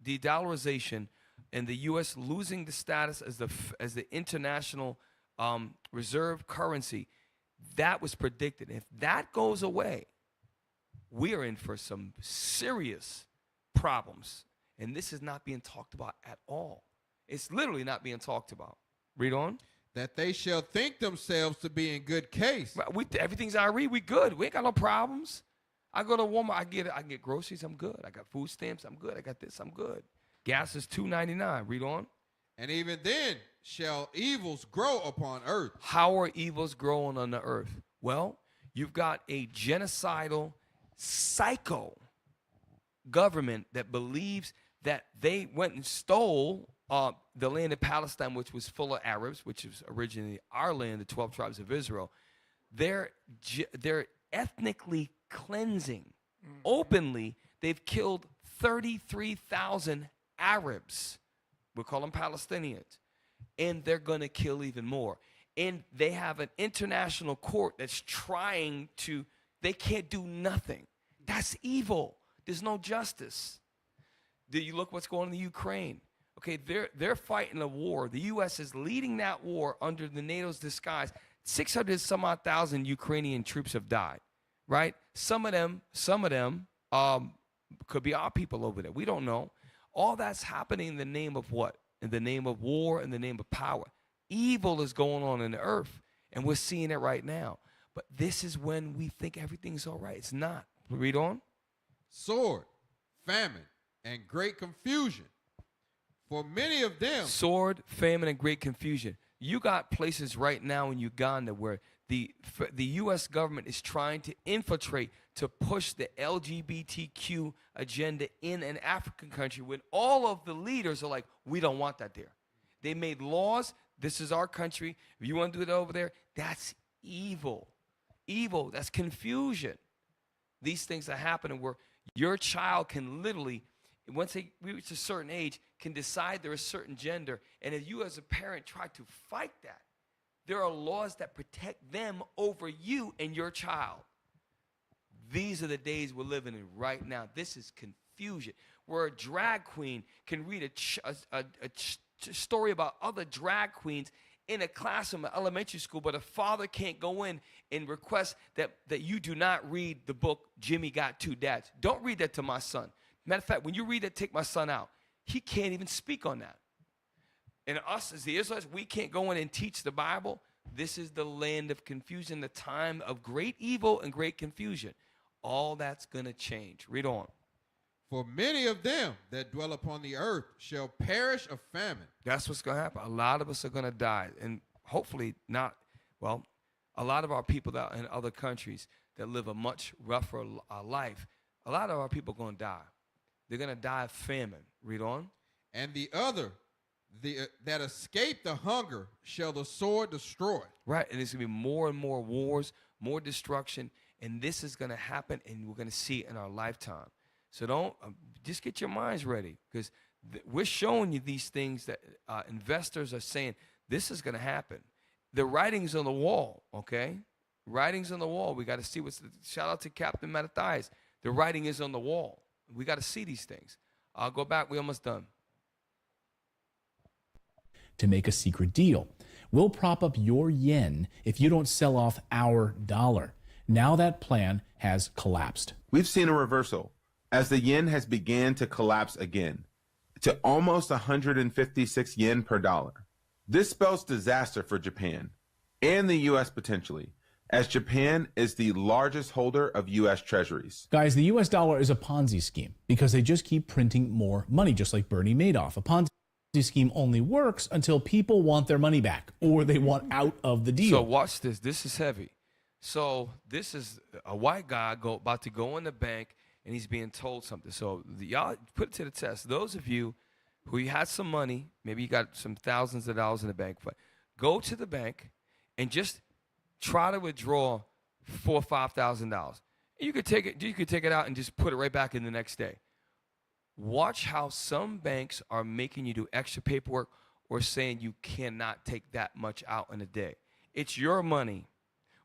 de-dollarization and the U.S. losing the status as the international reserve currency, that was predicted. If that goes away, we are in for some serious problems. And this is not being talked about at all. It's literally not being talked about. Read on. That they shall think themselves to be in good case. Everything's I read, we good. We ain't got no problems. I go to Walmart, I get groceries, I'm good. I got food stamps, I'm good. I got this, I'm good. Gas is $2.99. Read on. And even then shall evils grow upon earth. How are evils growing on the earth? Well, you've got a genocidal, psycho government that believes that they went and stole the land of Palestine, which was full of Arabs, which was originally our land, the 12 tribes of Israel. They're ethnically cleansing. Openly, they've killed 33,000 Arabs. We'll call them Palestinians. And they're going to kill even more. And they have an international court that's trying to, they can't do nothing. That's evil. There's no justice. Do you look what's going on in Ukraine? Okay, they're fighting a war. The U.S. is leading that war under the NATO's disguise. 600 some odd thousand Ukrainian troops have died, right? Some of them could be our people over there. We don't know. All that's happening in the name of what? In the name of war, in the name of power. Evil is going on in the earth, and we're seeing it right now. But this is when we think everything's all right. It's not. Read on. Sword, famine, and great confusion. For many of them. Sword, famine, and great confusion. You got places right now in Uganda where the U.S. government is trying to infiltrate to push the LGBTQ agenda in an African country when all of the leaders are like, we don't want that there. They made laws. This is our country. If you want to do it over there, that's evil. Evil. That's confusion. These things are happening where your child can literally, once they reach a certain age, can decide they're a certain gender. And if you as a parent try to fight that, there are laws that protect them over you and your child. These are the days we're living in right now. This is confusion. Where a drag queen can read a story about other drag queens in a classroom at elementary school, but a father can't go in and request that you do not read the book, Jimmy Got Two Dads. Don't read that to my son. Matter of fact, when you read that, take my son out. He can't even speak on that. And us as the Israelites, we can't go in and teach the Bible. This is the land of confusion, the time of great evil and great confusion. All that's going to change. Read on. For many of them that dwell upon the earth shall perish of famine. That's what's going to happen. A lot of us are going to die. And hopefully not, well, a lot of our people that in other countries that live a much rougher life, a lot of our people are going to die. They're going to die of famine. Read on. And the other, that escape the hunger, shall the sword destroy. Right, and there's going to be more and more wars, more destruction, and this is going to happen, and we're going to see it in our lifetime. So don't, just get your minds ready, because we're showing you these things that investors are saying, this is going to happen. The writing's on the wall, okay? Writing's on the wall. We got to see shout out to Captain Mattathias. The writing is on the wall. We got to see these things. I'll go back. We're almost done. To make a secret deal. We'll prop up your yen if you don't sell off our dollar. Now that plan has collapsed. We've seen a reversal as the yen has began to collapse again to almost 156 yen per dollar. This spells disaster for Japan and the U.S. potentially, as Japan is the largest holder of U.S. treasuries. Guys, the U.S. dollar is a Ponzi scheme because they just keep printing more money, just like Bernie Madoff. A Ponzi scheme only works until people want their money back or they want out of the deal. So watch this. This is heavy. So this is a white guy about to go in the bank, and he's being told something. So y'all put it to the test. Those of you who you had some money, maybe you got some thousands of dollars in the bank, but go to the bank and just try to withdraw $4,000 or $5,000. You could take it out and just put it right back in the next day. Watch how some banks are making you do extra paperwork or saying you cannot take that much out in a day. It's your money.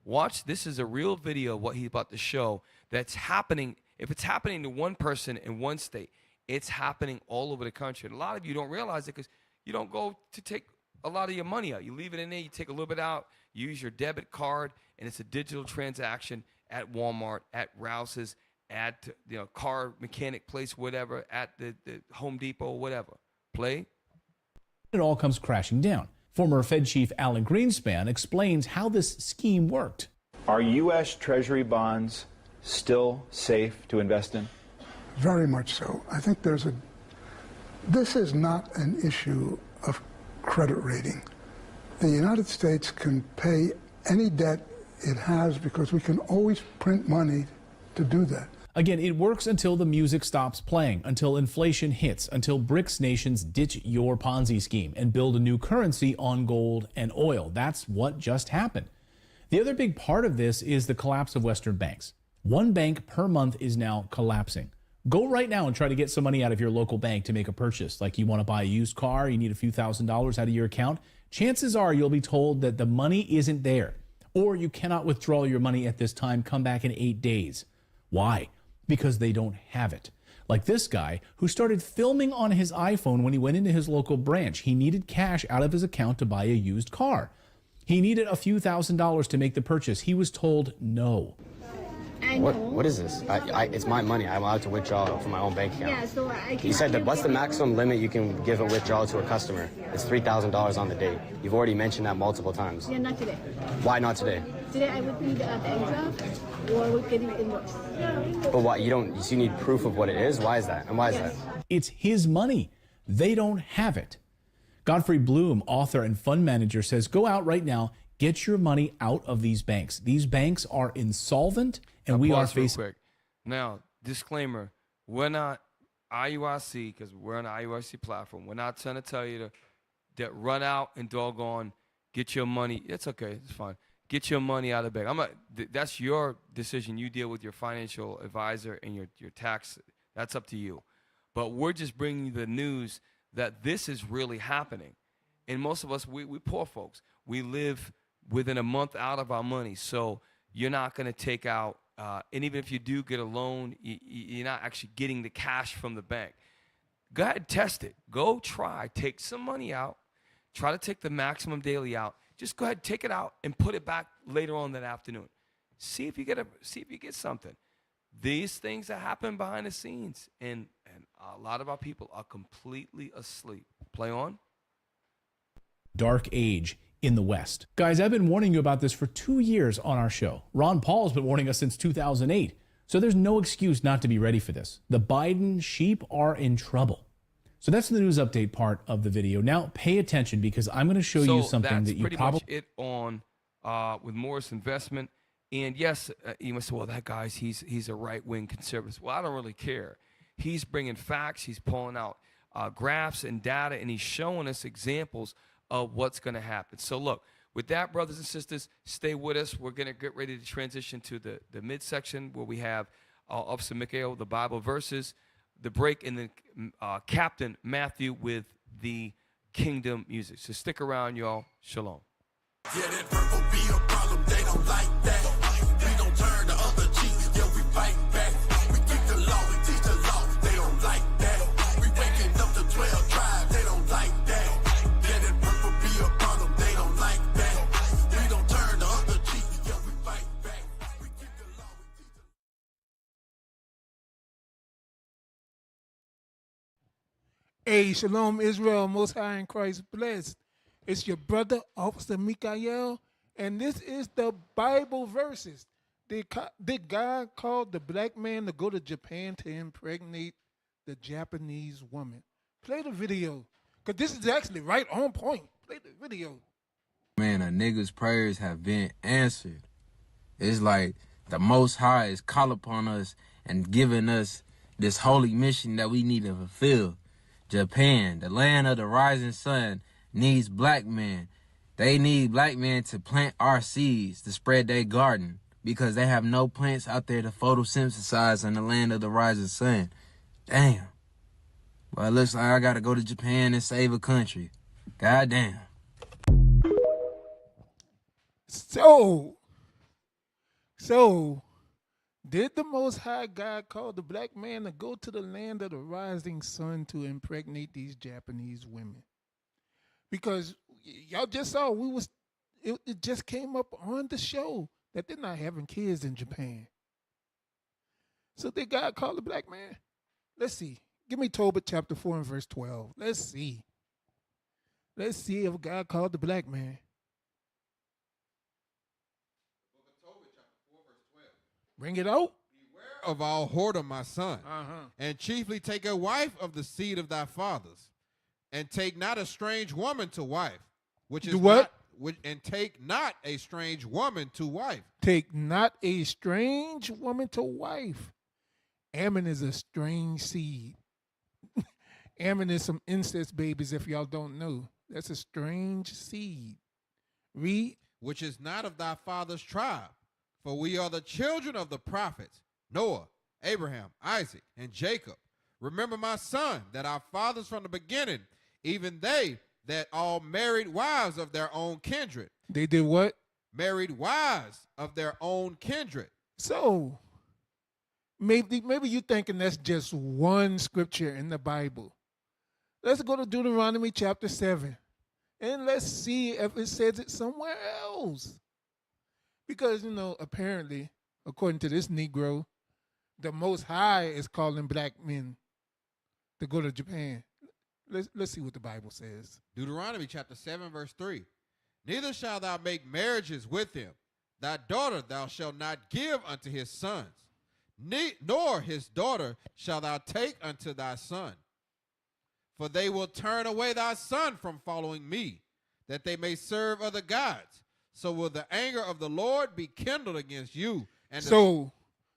Watch, this is a real video of what he's about to show that's happening. If it's happening to one person in one state, It's happening all over the country. And a lot of you don't realize it because you don't go to take a lot of your money out. You leave it in there, you take a little bit out, you use your debit card, and it's a digital transaction at Walmart, at Rouse's, at car mechanic place, whatever, at the Home Depot, whatever. Play. It all comes crashing down. Former Fed Chief Alan Greenspan explains how this scheme worked. Are U.S. Treasury bonds still safe to invest in? Very much so. I think this is not an issue of credit rating. The United States can pay any debt it has because we can always print money to do that. Again, it works until the music stops playing, until inflation hits, until Brics nations ditch your Ponzi scheme and build a new currency on gold and oil. That's what just happened. The other big part of this is the collapse of Western banks. One bank per month is now collapsing. Go right now and try to get some money out of your local bank to make a purchase. Like you want to buy a used car, you need a few $1,000s out of your account. Chances are you'll be told that the money isn't there, or you cannot withdraw your money at this time, come back in 8 days. Why? Because they don't have it. Like this guy who started filming on his iPhone when he went into his local branch. He needed cash out of his account to buy a used car. He needed a few $1,000s to make the purchase. He was told no. What is this? It's my money. I'm allowed to withdraw from my own bank account. Yeah, so You said that what's the maximum limit you can give a withdrawal to a customer? It's $3,000 on the day. You've already mentioned that multiple times. Yeah, not today. Why not today? Today I would need the extra or we're getting invoice. But why you need proof of what it is? Why is that? And why is that? It's his money. They don't have it. Godfrey Bloom, author and fund manager, says go out right now, get your money out of these banks. These banks are insolvent, and we are facing. Quick. Now, disclaimer: we're not IUIC because we're on the IUIC platform. We're not trying to tell you to run out and doggone get your money. It's okay. It's fine. Get your money out of the bank. That's your decision. You deal with your financial advisor and your tax. That's up to you. But we're just bringing you the news that this is really happening. And most of us, we poor folks, we live within a month out of our money. So you're not going to take out, and even if you do get a loan, you're not actually getting the cash from the bank. Go ahead and test it. Go try. Take some money out. Try to take the maximum daily out. Just go ahead, take it out, and put it back later on that afternoon. See if you get something. These things that happen behind the scenes, and a lot of our people are completely asleep. Play on. Dark age in the West. Guys, I've been warning you about this for 2 years on our show. Ron Paul's been warning us since 2008. So there's no excuse not to be ready for this. The Biden sheep are in trouble. So that's the news update part of the video. Now pay attention because I'm going to show you something that you probably... So that's pretty much it on with Morris Investment. And yes, you must say, well, that guy's, he's a right-wing conservative. Well, I don't really care. He's bringing facts. He's pulling out graphs and data, and he's showing us examples of what's going to happen. So look, with that, brothers and sisters, stay with us. We're going to get ready to transition to the midsection where we have Officer Mikhail, the Bible verses, the break, and then Captain Matthew with the kingdom music. So stick around, y'all. Shalom. Yeah, that purple be a problem, they don't like that. We don't turn the other cheek, yeah, we fight back. We keep the law, we teach the law, they don't like that. We waking up the 12 tribes, they don't like that. Yeah, that purple be a problem, they don't like that. We don't turn the other cheek, yeah, we fight back. We keep the law, we teach the law. Hey, Shalom Israel, Most High in Christ blessed. It's your brother, Officer Mikhail, and this is the Bible verses. Did God call the black man to go to Japan to impregnate the Japanese woman? Play the video, because this is actually right on point. Play the video. Man, a nigga's prayers have been answered. It's like the Most High is call upon us and giving us this holy mission that we need to fulfill. Japan, the land of the rising sun, needs black men. They need black men to plant our seeds, to spread their garden, because they have no plants out there to photosynthesize in the land of the rising sun. Damn. Well, it looks like I gotta go to Japan and save a country. God damn. So Did the Most High God call the black man to go to the land of the rising sun to impregnate these Japanese women? Because y'all just saw it just came up on the show that they're not having kids in Japan. So did God call the black man? Let's see. Give me Tobit chapter 4 and verse 12. Let's see. Let's see if God called the black man. Bring it out. Beware of all whoredom, my son, and chiefly take a wife of the seed of thy fathers, and take not a strange woman to wife, which is Do what? And take not a strange woman to wife. Take not a strange woman to wife. Ammon is a strange seed. Ammon is some incest babies, if y'all don't know. That's a strange seed. Read. Which is not of thy father's tribe, for we are the children of the prophets, Noah, Abraham, Isaac, and Jacob. Remember, my son, that our fathers from the beginning, even they that all married wives of their own kindred. They did what? Married wives of their own kindred. So, maybe you're thinking that's just one scripture in the Bible. Let's go to Deuteronomy chapter 7, and let's see if it says it somewhere else. Because, apparently, according to this Negro, the Most High is calling black men to go to Japan. Let's see what the Bible says. Deuteronomy chapter 7, verse 3. Neither shalt thou make marriages with him. Thy daughter thou shalt not give unto his sons, nor his daughter shalt thou take unto thy son. For they will turn away thy son from following me, that they may serve other gods. So will the anger of the Lord be kindled against you. And so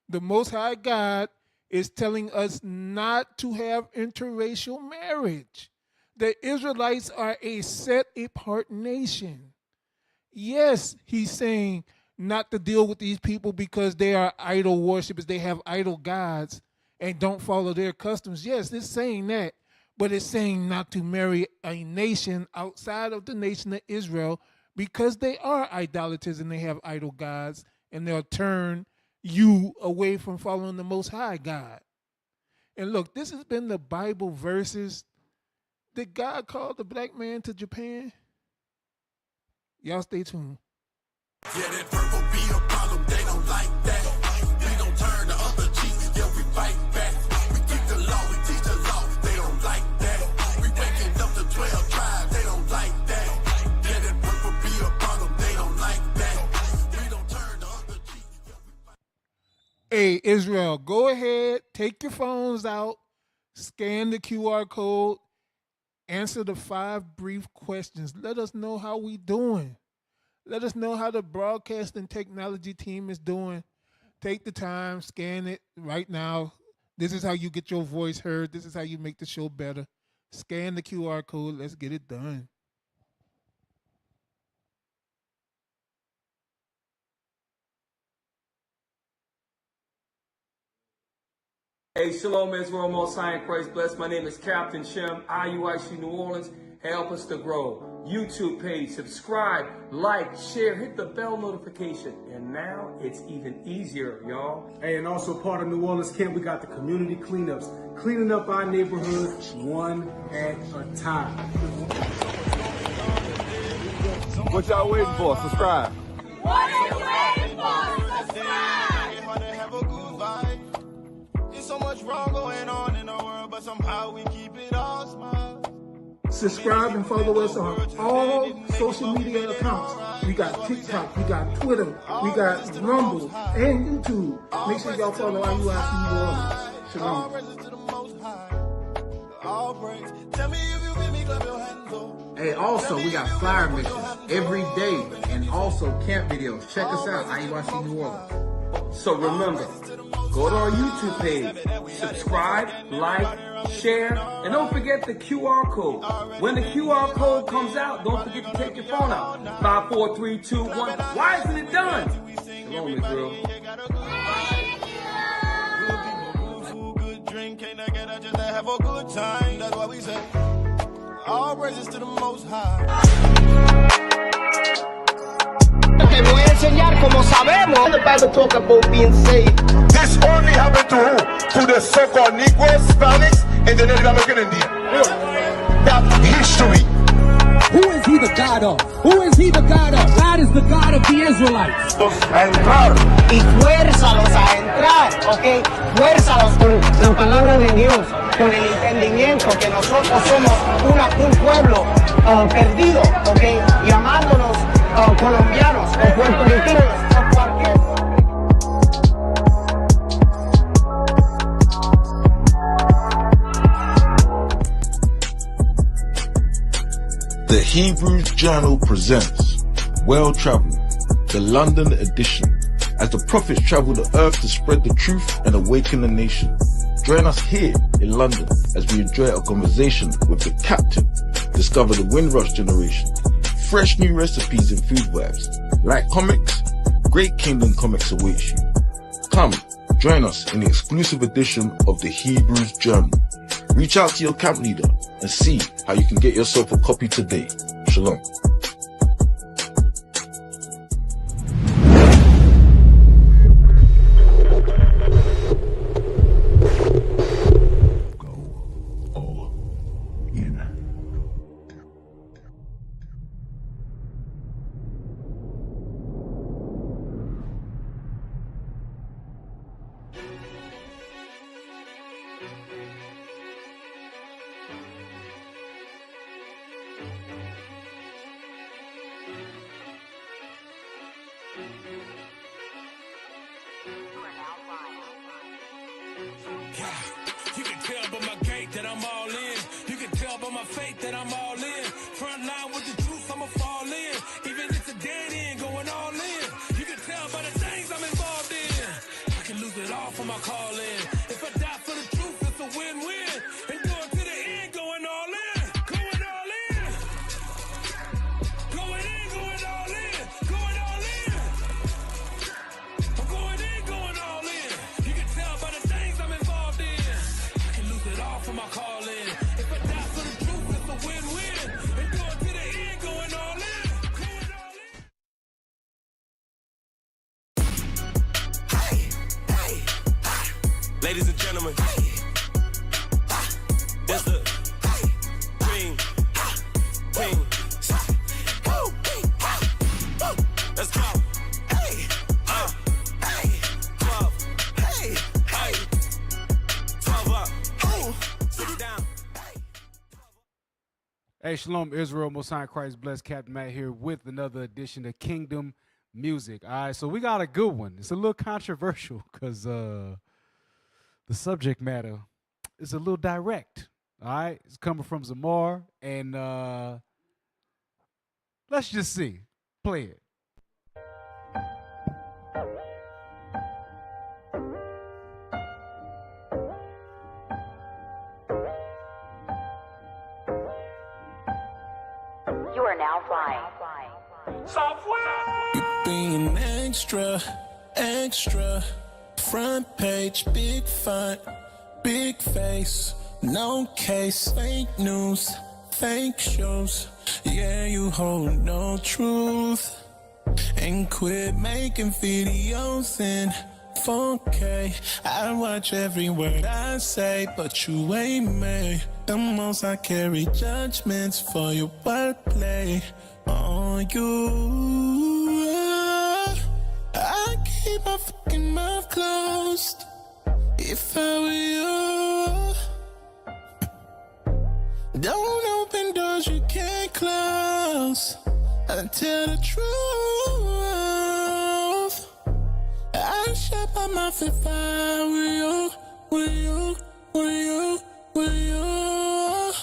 the Most High God is telling us not to have interracial marriage. The Israelites are a set-apart nation. Yes, he's saying not to deal with these people because they are idol worshipers. They have idol gods and don't follow their customs. Yes, it's saying that. But it's saying not to marry a nation outside of the nation of Israel because they are idolaters and they have idol gods, and they'll turn you away from following the Most High God. And look, this has been the Bible verses. Did God call the black man to Japan? Y'all stay tuned. Yeah, that purple be a problem, they don't like that. We don't turn the other cheek, yeah, we fight back. We keep the law, we teach the law, they don't like that. We waking up the 12 tribes, they don't like that. Yeah, that purple be a problem, they don't like that. We don't turn the other cheek, yeah, we fight. Hey, Israel, go ahead, take your phones out, scan the QR code, answer the 5 brief questions. Let us know how we doing. Let us know how the broadcasting technology team is doing. Take the time, scan it right now. This is how you get your voice heard. This is how you make the show better. Scan the QR code. Let's get it done. Hey, Shalom Israel, Most High in Christ bless. My name is Captain Shem, IUIC New Orleans. Help us to grow. YouTube page, subscribe, like, share, hit the bell notification. And now it's even easier, y'all. Hey, and also part of New Orleans Camp, we got the community cleanups. Cleaning up our neighborhood one at a time. What y'all waiting for? Subscribe. What are you waiting for? Subscribe! Have a good vibe. There's so much wrong going on in the world, but somehow we keep it all smile. Subscribe and follow us on all social media accounts. We got TikTok, we got Twitter, we got Rumble, and YouTube. Make sure y'all follow IUIC New Orleans. Shalom. Hey, also, we got flyer missions every day and also camp videos. Check us out, IUIC New Orleans. So remember, go to our YouTube page, subscribe, like, share, and don't forget the QR code. When the QR code comes out, don't forget to take your phone out. 5, 4, 3, 2, 1. Why isn't it done? Shalom, Israel. Good drink, ain't I get just to have a good time. That's what we say. All praises to the Most High. Te voy a enseñar como sabemos, the Bible talk about being saved. This only happened to who? To the so-called Negroes, Hispanics, and the Native American Indian. That's history. Who is he the God of? Who is he the God of? God is the God of the Israelites. A entrar. Y fuérzalos a entrar, ¿ok? Fuérzalos con la palabra de Dios, con el entendimiento que nosotros somos un pueblo perdido, ¿ok? Llamándonos colombianos o puertorriqueños o cualquier... The Hebrews Journal presents Well Traveled, the London edition, as the prophets travel the earth to spread the truth and awaken the nation. Join us here in London as we enjoy a conversation with the captain, discover the Windrush generation, fresh new recipes and food vibes. Like comics, Great Kingdom Comics awaits you. Come, join us in the exclusive edition of the Hebrews Journal. Reach out to your camp leader and see how you can get yourself a copy today. Shalom. You can tell by my gait that I'm all in. You can tell by my faith that I'm all in. Front line with the truth, I'ma fall in. Even if it's a dead end, going all in. You can tell by the things I'm involved in. I can lose it all for my calling. If I die for the truth, it's a win-win. And going to the end, going all in. Going all in. Going in, going all in. Going all in. I'm going in, going all in. You can tell by the things I'm involved in. I can lose it all for my calling. If I die for the truth, it's a win-win. And going to the end, going all in. Going all in. Ladies and gentlemen, that's the King. Let's go. 12 up. Sit down. Hey, Shalom Israel, Most High Christ, blessed Captain Matt here with another edition of Kingdom Music. All right, so we got a good one. It's a little controversial because the subject matter is a little direct. All right, it's coming from Zamar, and let's just see. Play it. You are now flying. You being extra, extra. Front page, big font, big face. No case, fake news, fake shows. Yeah, you hold no truth. And quit making videos in 4K. I watch every word I say, but you ain't me. The most I carry judgments for your wordplay. On you, I keep my fucking mouth closed. If I were you, don't open doors you can't close. I tell the truth. I'd shut my mouth if I were you, were you, were you, were you.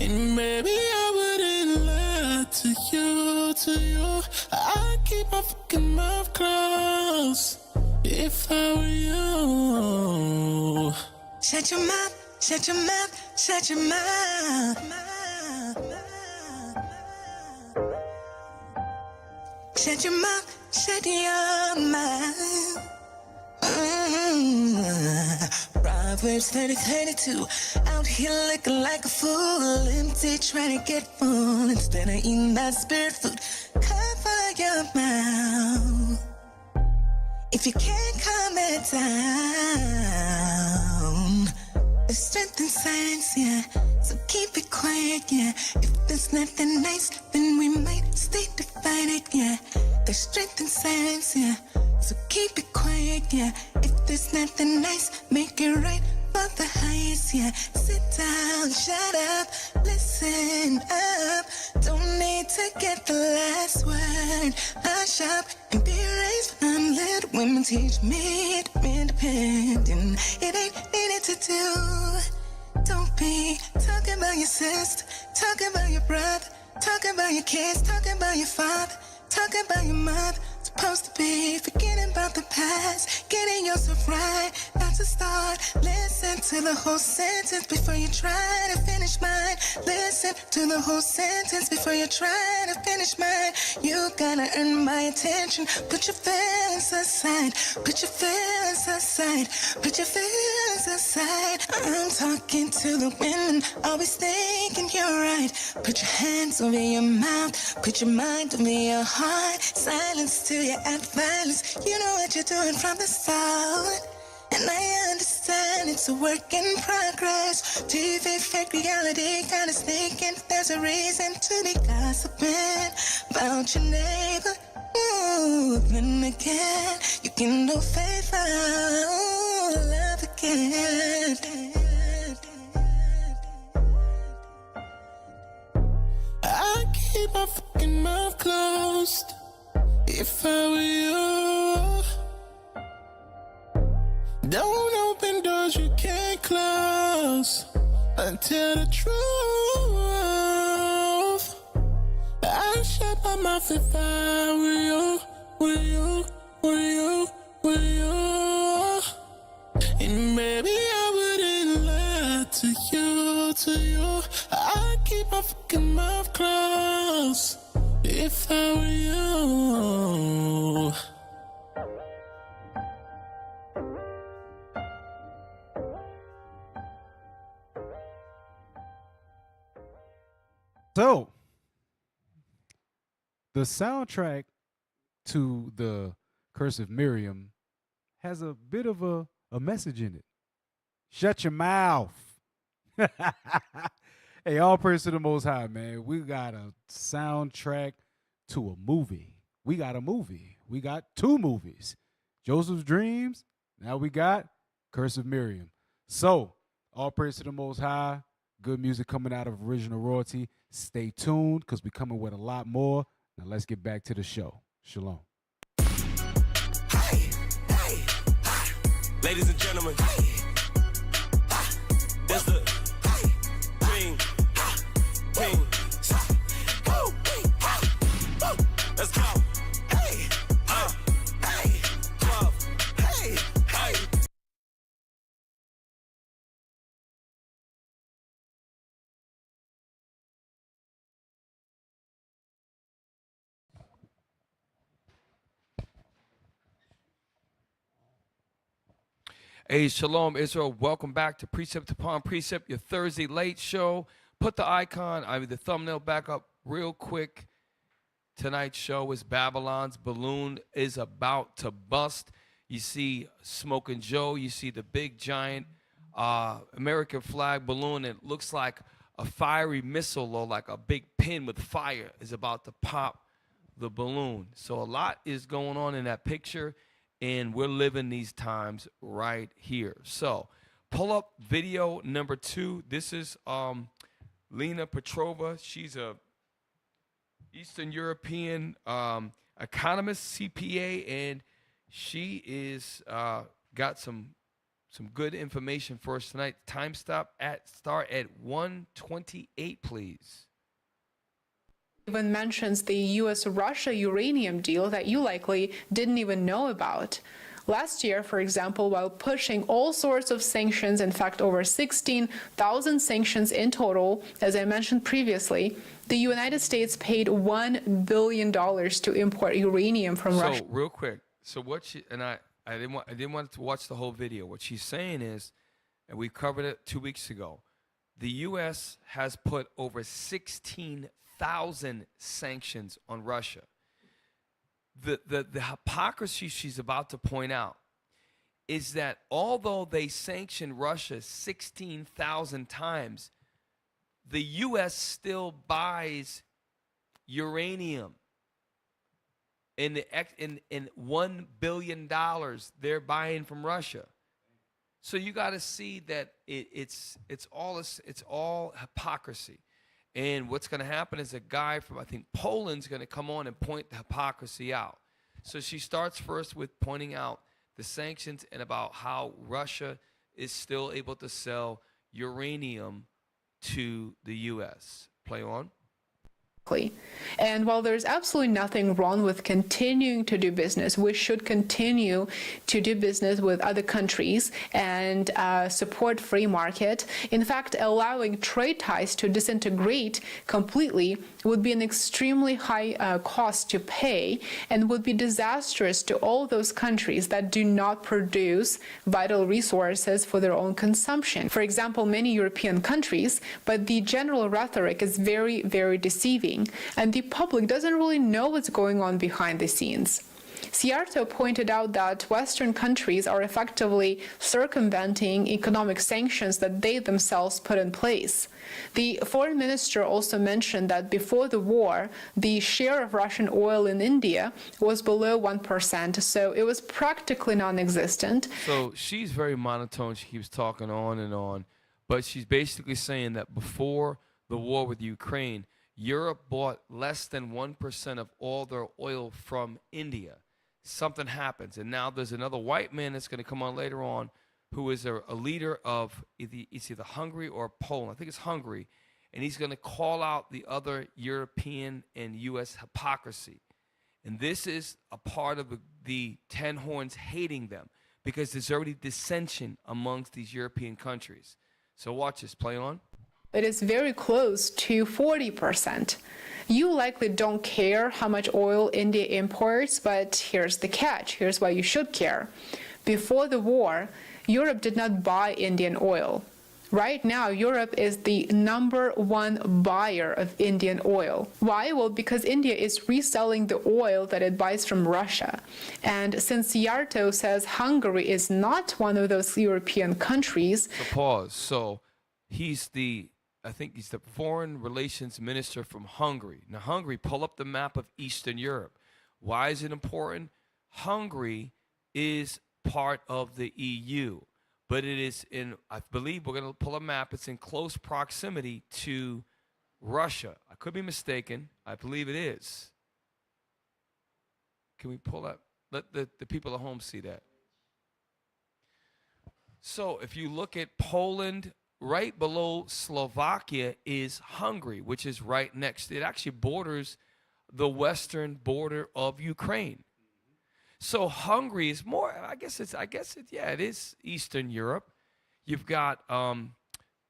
And maybe I wouldn't lie to you, to you. I keep my fucking mouth closed if I were you. Shut your mouth, shut your mouth, shut your mouth. Shut your mouth, shut your mouth. Proverbs 30:32. Out here looking like a fool, empty trying to get full instead of eating that spirit food. Cover your mouth. If you can't calm it down, there's strength in silence, yeah. So keep it quiet, yeah. If there's nothing nice, then we might stay divided, yeah. There's strength in silence, yeah. So keep it quiet, yeah. If there's nothing nice, make it right for the highest, yeah. Sit down, shut up, listen up. Don't need to get the last word. Hush up and be raised. Unlit women teach me to be independent. It ain't needed to do. Don't be talking about your sister, talking about your brother, talking about your kids, talking about your father, talking about your mother. Supposed to be forgetting about the past, getting yourself right. That's a start. Listen to the whole sentence before you try to finish mine. Listen to the whole sentence before you try to finish mine. You gotta earn my attention. Put your feelings aside. Put your feelings aside. Put your feelings aside. I'm talking to the women, always thinking you're right. Put your hands over your mouth. Put your mind over your heart. Silence to you add violence. You know what you're doing from the start. And I understand it's a work in progress. TV, fake reality, kind of sneaking. There's a reason to be gossiping about your neighbor. Ooh, then again, you can do favor. Ooh, love again. I keep my fucking mouth closed. If I were you, don't open doors you can't close. Until the truth, I'd shut my mouth if I were you, were you, were you, were you. And maybe I wouldn't lie to you. I keep my fucking mouth closed. If I were you. So, the soundtrack to the Curse of Miriam has a bit of a message in it. Shut your mouth. Hey, all praise to the Most High, man. We got a soundtrack to a movie. We got a movie. We got two movies. Joseph's Dreams. Now we got Curse of Miriam. So, all praise to the Most High. Good music coming out of Original Royalty. Stay tuned because we're coming with a lot more. Now let's get back to the show. Shalom. Ladies and gentlemen, that's the King. Let's go. Hey, Shalom, Israel. Welcome back to Precept Upon Precept, your Thursday late show. Put the icon, the thumbnail back up real quick. Tonight's show is Babylon's balloon is about to bust. You see Smoking Joe. You see the big, giant American flag balloon. It looks like a fiery missile or like a big pin with fire is about to pop the balloon. So a lot is going on in that picture. And we're living these times right here. So pull up video number 2. This is Lena Petrova. She's a Eastern European economist, CPA, and she is got some good information for us tonight. Time start at 1:28, please. Even mentions the U.S.-Russia uranium deal that you likely didn't even know about. Last year, for example, while pushing all sorts of sanctions, in fact over 16,000 sanctions in total, as I mentioned previously, the United States paid $1 billion to import uranium from Russia. So real quick, so what she and I didn't want to watch the whole video. What she's saying is, and we covered it 2 weeks ago, the U.S. has put over 16,000 sanctions on Russia. the hypocrisy she's about to point out is that although they sanctioned Russia 16,000 times, the U.S. still buys uranium in $1 billion they're buying from Russia. So you got to see that it's all hypocrisy. And what's going to happen is a guy from, I think, Poland's going to come on and point the hypocrisy out. So she starts first with pointing out the sanctions and about how Russia is still able to sell uranium to the U.S. Play on. And while there's absolutely nothing wrong with continuing to do business, we should continue to do business with other countries and support free market. In fact, allowing trade ties to disintegrate completely would be an extremely high cost to pay and would be disastrous to all those countries that do not produce vital resources for their own consumption. For example, many European countries, but the general rhetoric is very, very deceiving. And the public doesn't really know what's going on behind the scenes. Sciarto pointed out that Western countries are effectively circumventing economic sanctions that they themselves put in place. The foreign minister also mentioned that before the war, the share of Russian oil in India was below 1%, so it was practically non-existent. So she's very monotone. She keeps talking on and on, but she's basically saying that before the war with Ukraine, Europe bought less than 1% of all their oil from India. Something happens, and now there's another white man that's going to come on later on who is a leader of it's either Hungary or Poland. I think it's Hungary, and he's going to call out the other European and U.S. hypocrisy. And this is a part of the Ten Horns hating them because there's already dissension amongst these European countries. So watch this. Play on. It is very close to 40%. You likely don't care how much oil India imports, but here's the catch. Here's why you should care. Before the war, Europe did not buy Indian oil. Right now, Europe is the #1 buyer of Indian oil. Why? Well, because India is reselling the oil that it buys from Russia. And since Sciarto says Hungary is not one of those European countries. So pause. So I think he's the foreign relations minister from Hungary. Now, Hungary, pull up the map of Eastern Europe. Why is it important? Hungary is part of the EU, but it is I believe we're going to pull a map. It's in close proximity to Russia. I could be mistaken. I believe it is. Can we pull that? Let the people at home see that. So if you look at Poland, right below Slovakia is Hungary, which is right next. It actually borders the western border of Ukraine. So Hungary is more, it is Eastern Europe. You've got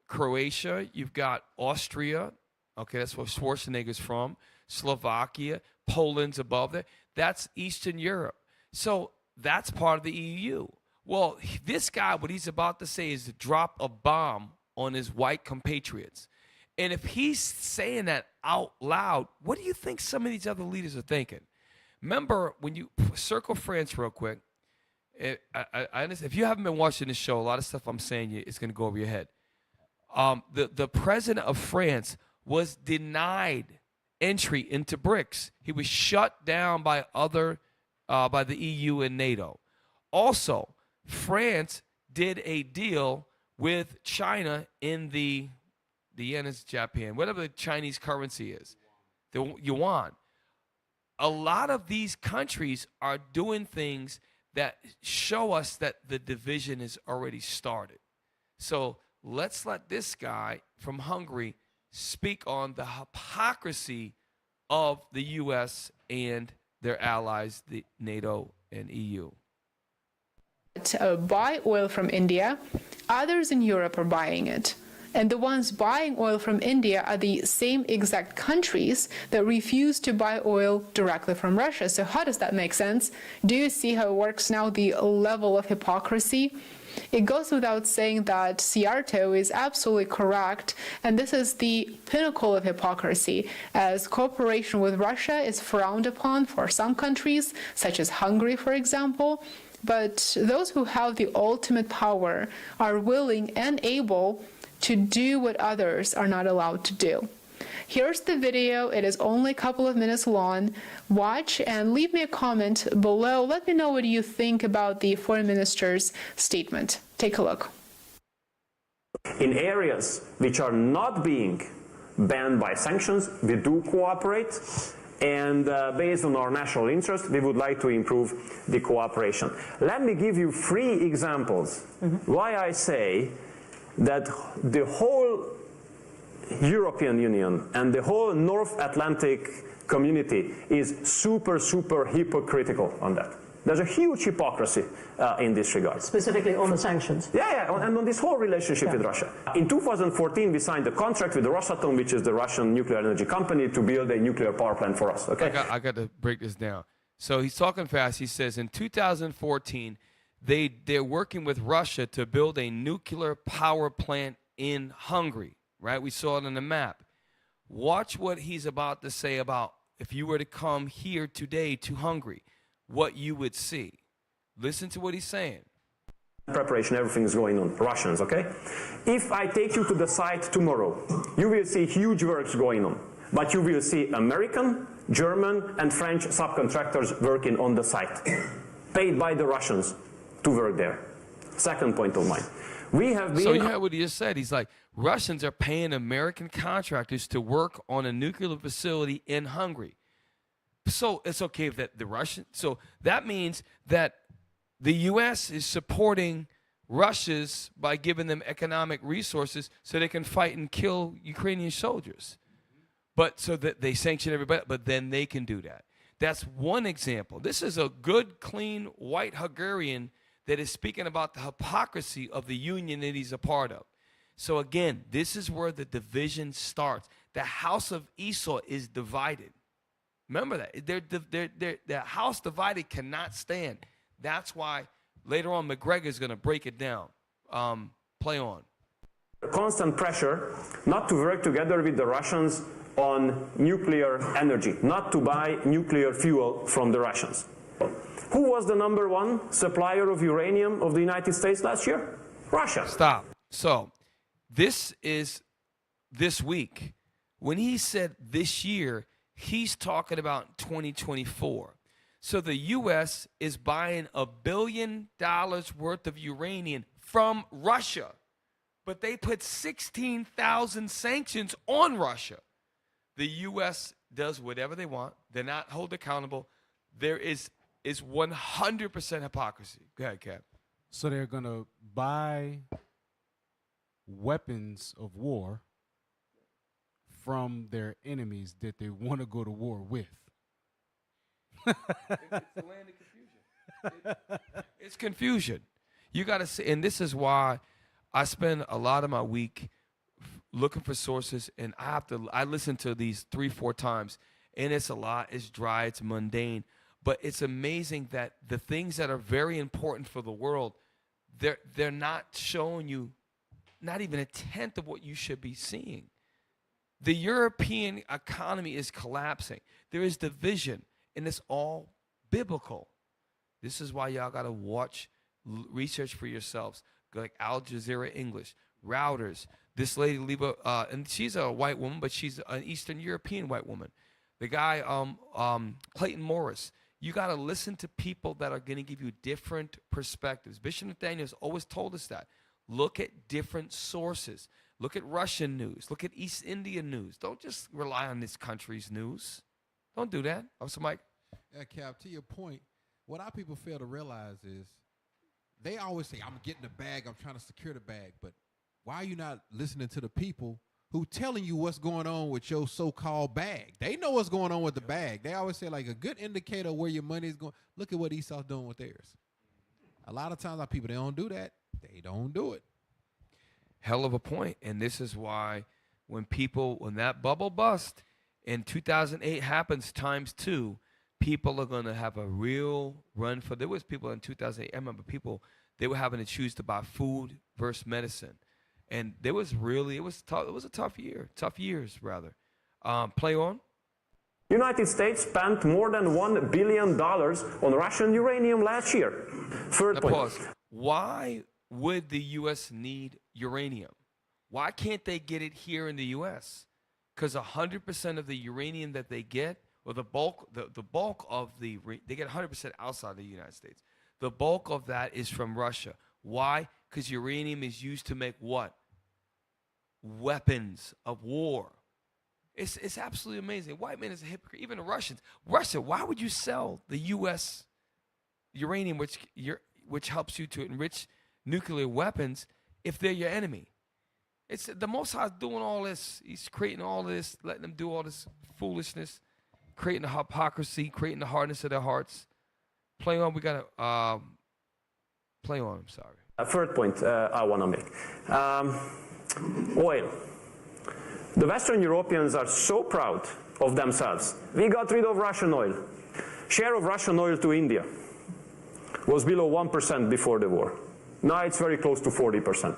Croatia, you've got Austria. Okay, that's where Schwarzenegger's from. Slovakia, Poland's above there. That's Eastern Europe. So that's part of the EU. Well, this guy, what he's about to say is to drop a bomb on his white compatriots. And if he's saying that out loud, what do you think some of these other leaders are thinking? Remember, when you circle France real quick, I understand, if you haven't been watching this show, a lot of stuff I'm saying is going to go over your head. The president of France was denied entry into Brics. He was shut down by by the EU and NATO. Also, France did a deal with China in the yen is Japan, whatever the Chinese currency is, the yuan. A lot of these countries are doing things that show us that the division is already started. So let's let this guy from Hungary speak on the hypocrisy of the U.S. and their allies, the NATO and EU. Buy oil from India, others in Europe are buying it. And the ones buying oil from India are the same exact countries that refuse to buy oil directly from Russia. So how does that make sense? Do you see how it works now, the level of hypocrisy? It goes without saying that Siarto is absolutely correct, and this is the pinnacle of hypocrisy, as cooperation with Russia is frowned upon for some countries, such as Hungary, for example. But those who have the ultimate power are willing and able to do what others are not allowed to do. Here's the video. It is only a couple of minutes long. Watch and leave me a comment below. Let me know what you think about the foreign minister's statement. Take a look. In areas which are not being banned by sanctions, we do cooperate. And based on our national interest, we would like to improve the cooperation. Let me give you 3 examples why I say that the whole European Union and the whole North Atlantic community is super hypocritical on that. There's a huge hypocrisy in this regard. Specifically on the sanctions? Yeah, and on this whole relationship with Russia. In 2014, we signed a contract with the Rosatom, which is the Russian nuclear energy company, to build a nuclear power plant for us, okay? I got to break this down. So he's talking fast. He says in 2014, they're working with Russia to build a nuclear power plant in Hungary, right? We saw it on the map. Watch what he's about to say about if you were to come here today to Hungary, what you would see. Listen to what he's saying. Preparation, everything is going on. Russians, okay? If I take you to the site tomorrow, you will see huge works going on. But you will see American, German, and French subcontractors working on the site, paid by the Russians to work there. Second point of mine. We have been... So you heard what he just said. He's like, Russians are paying American contractors to work on a nuclear facility in Hungary. So it's okay if the Russian. So that means that the U.S. is supporting Russia's by giving them economic resources so they can fight and kill Ukrainian soldiers. But so that they sanction everybody, but then they can do that. That's one example. This is a good, clean, white Hungarian that is speaking about the hypocrisy of the union that he's a part of. So again, this is where the division starts. The house of Esau is divided. Remember that. The house divided cannot stand. That's why later on McGregor's going to break it down. Play on. Constant pressure not to work together with the Russians on nuclear energy, not to buy nuclear fuel from the Russians. Who was the #1 supplier of uranium of the United States last year? Russia. Stop. So this is this week. When he said this year, he's talking about 2024. So the U.S. is buying $1 billion worth of uranium from Russia, but they put 16,000 sanctions on Russia. The U.S. does whatever they want. They're not held accountable. There is 100% hypocrisy. Go ahead, Cap. So they're going to buy weapons of war from their enemies that they want to go to war with. It's the land of confusion. It's confusion. You got to see, and this is why I spend a lot of my week looking for sources, and I listen to these 3-4 times, and it's a lot. It's dry. It's mundane. But it's amazing that the things that are very important for the world, they're not showing you not even a tenth of what you should be seeing. The European economy is collapsing. There is division, and it's all biblical. This is why y'all got to watch, research for yourselves. Like Al Jazeera English, Routers. This lady, and she's a white woman, but she's an Eastern European white woman. The guy, Clayton Morris. You got to listen to people that are going to give you different perspectives. Bishop Nathaniel's always told us that. Look at different sources. Look at Russian news. Look at East Indian news. Don't just rely on this country's news. Don't do that. Officer Mike? Yeah, Cap, to your point, what our people fail to realize is they always say, I'm getting the bag, I'm trying to secure the bag. But why are you not listening to the people who telling you what's going on with your so-called bag? They know what's going on with the bag. They always say, like, a good indicator of where your money is going. Look at what Esau's doing with theirs. A lot of times our people, they don't do that. They don't do it. Hell of a point. And this is why when that bubble bust and 2008 happens ×2, people are going to have a real run for. There was people in 2008. I remember people they were having to choose to buy food versus medicine. And it was tough. It was a tough year, tough years rather. Play on. United States spent more than $1 billion on Russian uranium last year. Third Now point. pause. Why would the U.S. need uranium? Why can't they get it here in the U.S.? Because 100% of the uranium that they get, or the bulk of they get 100% outside the United States. The bulk of that is from Russia. Why? Because uranium is used to make what? Weapons of war. It's absolutely amazing. White man is a hypocrite. Even the Russians. Russia, why would you sell the U.S. uranium, which helps you to enrich nuclear weapons, if they're your enemy? It's the Most High doing all this. He's creating all this, letting them do all this foolishness, creating the hypocrisy, creating the hardness of their hearts. Play on. We got to play on. I'm sorry. Third point I want to make. Oil. The Western Europeans are so proud of themselves. We got rid of Russian oil. Share of Russian oil to India was below 1% before the war. Now it's very close to 40%.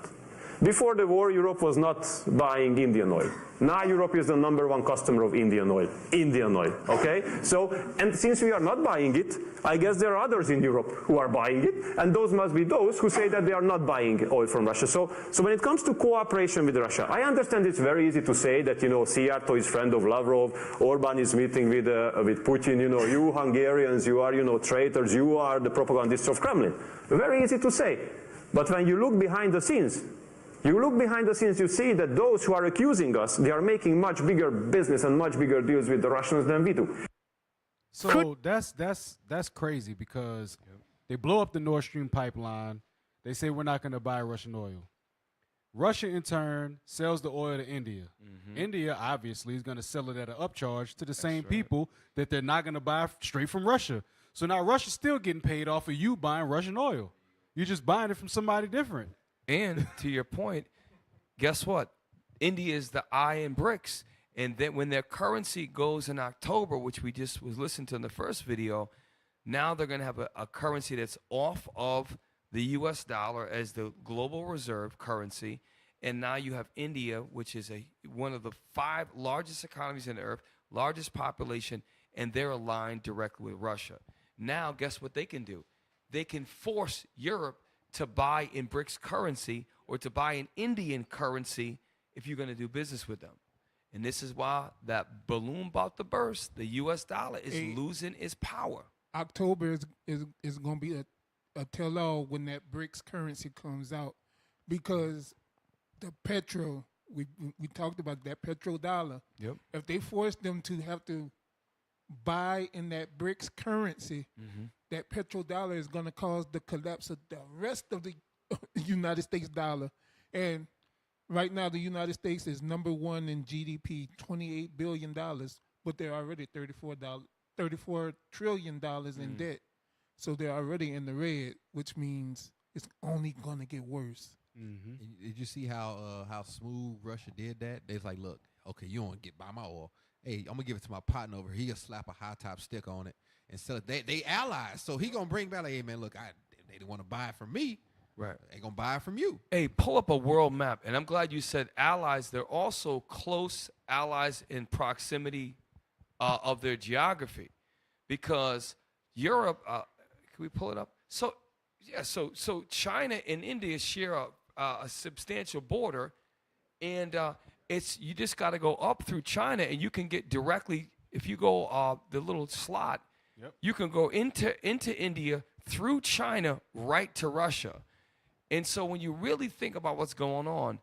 Before the war, Europe was not buying Indian oil. Now Europe is the #1 customer of Indian oil. Indian oil, okay? So, and since we are not buying it, I guess there are others in Europe who are buying it, and those must be those who say that they are not buying oil from Russia. So when it comes to cooperation with Russia, I understand it's very easy to say that, Szijjártó is friend of Lavrov, Orban is meeting with Putin, you Hungarians, you are, traitors, you are the propagandists of Kremlin. Very easy to say. But when you look behind the scenes, you see that those who are accusing us, they are making much bigger business and much bigger deals with the Russians than we do. So that's crazy because they blow up the Nord Stream pipeline. They say we're not going to buy Russian oil. Russia, in turn, sells the oil to India. India, obviously, is going to sell it at an upcharge to the same people that they're not going to buy straight from Russia. So now Russia's still getting paid off of you buying Russian oil. You're just buying it from somebody different. And to your point, guess what? India is the I in Brics. And then when their currency goes in October, which we just was listening to in the first video, now they're going to have a currency that's off of the U.S. dollar as the global reserve currency. And now you have India, which is one of the 5 largest economies on the earth, largest population, and they're aligned directly with Russia. Now, guess what they can do? They can force Europe to buy in BRICS currency or to buy in Indian currency if you're going to do business with them. And this is why that balloon about to burst. The U.S. dollar is losing its power. October is going to be a tell-all when that BRICS currency comes out, because the petro, we talked about that petrodollar. Yep. If they force them to have to buy in that BRICS currency, that petrodollar is going to cause the collapse of the rest of the United States dollar. And right now, the United States is #1 in GDP, $28 billion, but they're already $34 trillion in debt. So they're already in the red, which means it's only going to get worse. Did you see how smooth Russia did that? They was like, look, okay, you don't get buy my oil. Hey, I'm gonna give it to my partner over here. He'll slap a high top stick on it and sell it. They allies, so he gonna bring back like, hey man, look, they didn't want to buy it from me. Right. They gonna buy it from you. Hey, pull up a world map, and I'm glad you said allies. They're also close allies in proximity of their geography, because Europe. Can we pull it up? So yeah, so China and India share a substantial border, and you just got to go up through China, and you can get directly, if you go the little slot, you can go into India through China right to Russia. And so when you really think about what's going on,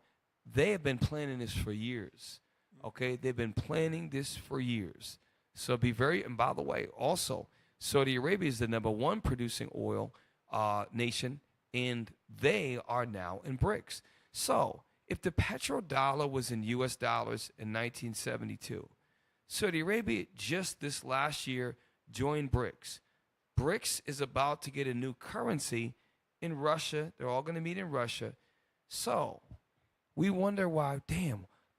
they have been planning this for years. Okay, they've been planning this for years. So and by the way, also Saudi Arabia is the #1 producing oil nation, and they are now in BRICS. So if the petrodollar was in U.S. dollars in 1972, Saudi Arabia just this last year joined BRICS. BRICS is about to get a new currency in Russia. They're all going to meet in Russia. So we wonder why,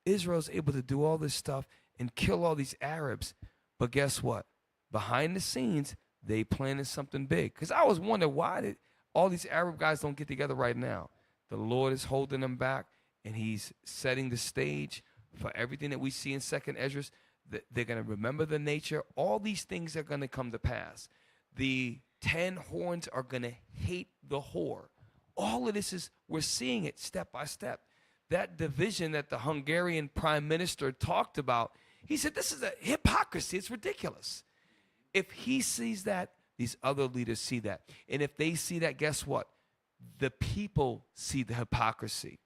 Israel's able to do all this stuff and kill all these Arabs. But guess what? Behind the scenes, they planning something big. Because I was wondering, why did All these Arab guys don't get together right now. The Lord is holding them back, and he's setting the stage for everything that we see in 2nd Ezra. They're going to remember the nature. All these things are going to come to pass. The 10 horns are going to hate the whore. All of this is, we're seeing it step by step. That division that the Hungarian prime minister talked about, he said, this is a hypocrisy. It's ridiculous. If he sees that, these other leaders see that. And if they see that, guess what? The people see the hypocrisy.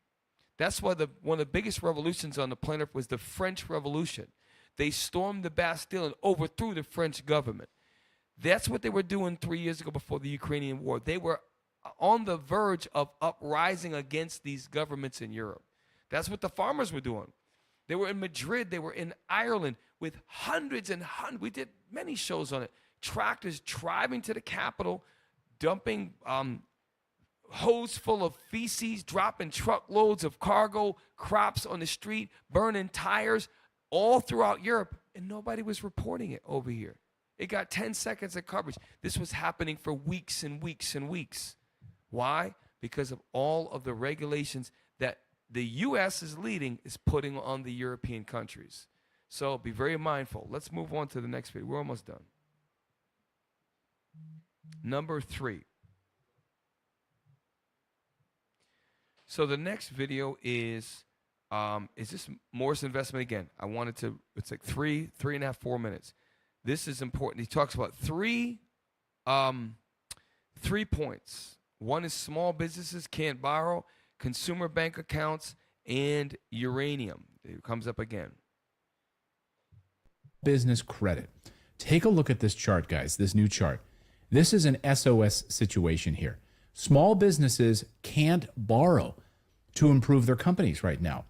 That's why one of the biggest revolutions on the planet was the French Revolution. They stormed the Bastille and overthrew the French government. That's what they were doing 3 years ago before the Ukrainian war. They were on the verge of uprising against these governments in Europe. That's what the farmers were doing. They were in Madrid. They were in Ireland with hundreds and hundreds. We did many shows on it. Tractors driving to the Capitol, dumping hose full of feces, dropping truckloads of cargo, crops on the street, burning tires all throughout Europe, and nobody was reporting it over here. It got 10 seconds of coverage. This was happening for weeks and weeks and weeks. Why? Because of all of the regulations that the U.S. is leading is putting on the European countries. So be very mindful. Let's move on to the next video. We're almost done. Number 3. So the next video is this Morris investment again? It's like 3.5, 4 minutes. This is important. He talks about 3 points. One is small businesses can't borrow, consumer bank accounts, and uranium. It comes up again. Business credit. Take a look at this chart, guys, this new chart. This is an SOS situation here. Small businesses can't borrow to improve their companies right now.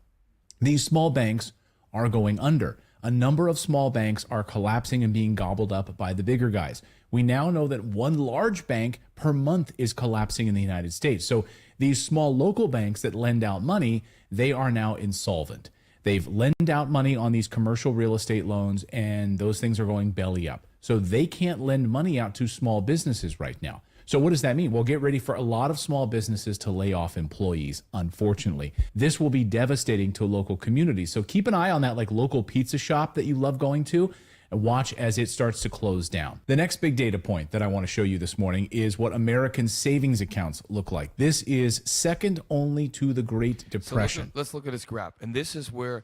These small banks are going under. A number of small banks are collapsing and being gobbled up by the bigger guys. We now know that one large bank per month is collapsing in the United States. So these small local banks that lend out money, they are now insolvent. They've lent out money on these commercial real estate loans, and those things are going belly up. So they can't lend money out to small businesses right now. So what does that mean? Well, get ready for a lot of small businesses to lay off employees, unfortunately. This will be devastating to local communities. So keep an eye on that like local pizza shop that you love going to, and watch as it starts to close down. The next big data point that I want to show you this morning is what American savings accounts look like. This is second only to the Great Depression. So let's look at this graph. And this is where,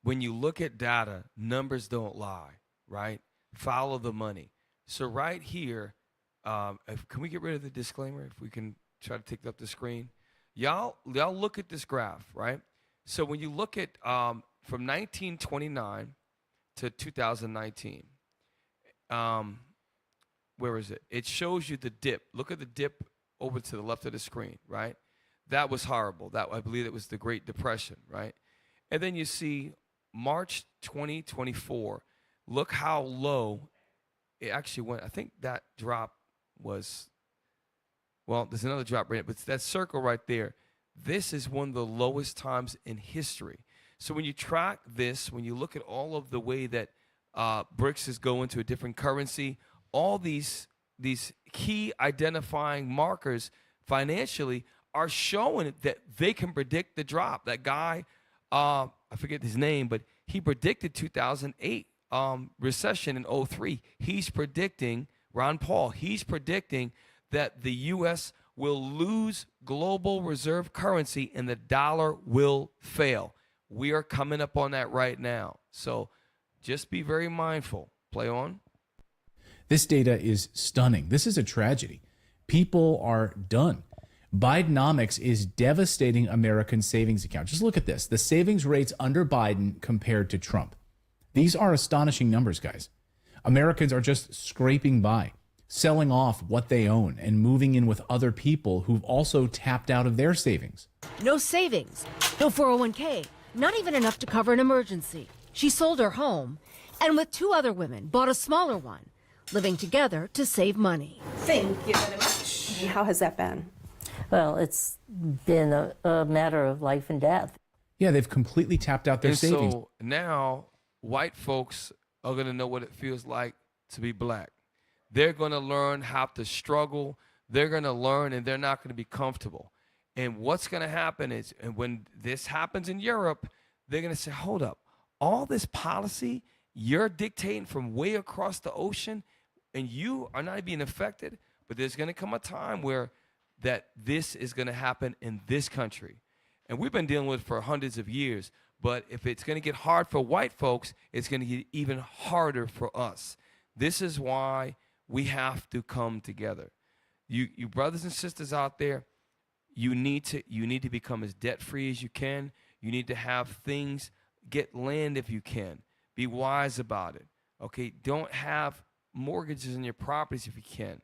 when you look at data, numbers don't lie, right? Follow the money. So right here, can we get rid of the disclaimer? If we can try to take up the screen. Y'all look at this graph, right? So when you look at from 1929 to 2019, where is it? It shows you the dip. Look at the dip over to the left of the screen, right? That was horrible. That, I believe it was the Great Depression, right? And then you see March 2024. Look how low it actually went. I think that drop was, well, there's another drop right, but that circle right there, this is one of the lowest times in history. So when you track this, when you look at all of the way that Brics is going to a different currency, all these key identifying markers financially are showing that they can predict the drop. That guy, I forget his name, but he predicted 2008 recession in 2003. He's predicting, Ron Paul, he's predicting that the U.S. will lose global reserve currency and the dollar will fail. We are coming up on that right now. So just be very mindful. Play on. This data is stunning. This is a tragedy. People are done. Bidenomics is devastating American savings accounts. Just look at this. The savings rates under Biden compared to Trump. These are astonishing numbers, guys. Americans are just scraping by, selling off what they own and moving in with other people who've also tapped out of their savings. No savings, no 401k, not even enough to cover an emergency. She sold her home and with 2 other women bought a smaller one, living together to save money. Thank you very much. How has that been? Well, it's been a matter of life and death. Yeah, they've completely tapped out their savings. So now white folks are going to know what it feels like to be black. They're going to learn how to struggle. they're going to learn and they're not going to be comfortable. And what's going to happen is, and when this happens in Europe, they're going to say, hold up, all this policy you're dictating from way across the ocean, and you are not being affected, but there's going to come a time where that this is going to happen in this country. And we've been dealing with it for hundreds of years, but if it's going to get hard for white folks, it's going to get even harder for us. This is why we have to come together. You brothers and sisters out there, you need to become as debt-free as you can. You need to have things, get land if you can. Be wise about it. Okay, don't have mortgages on your properties if you can.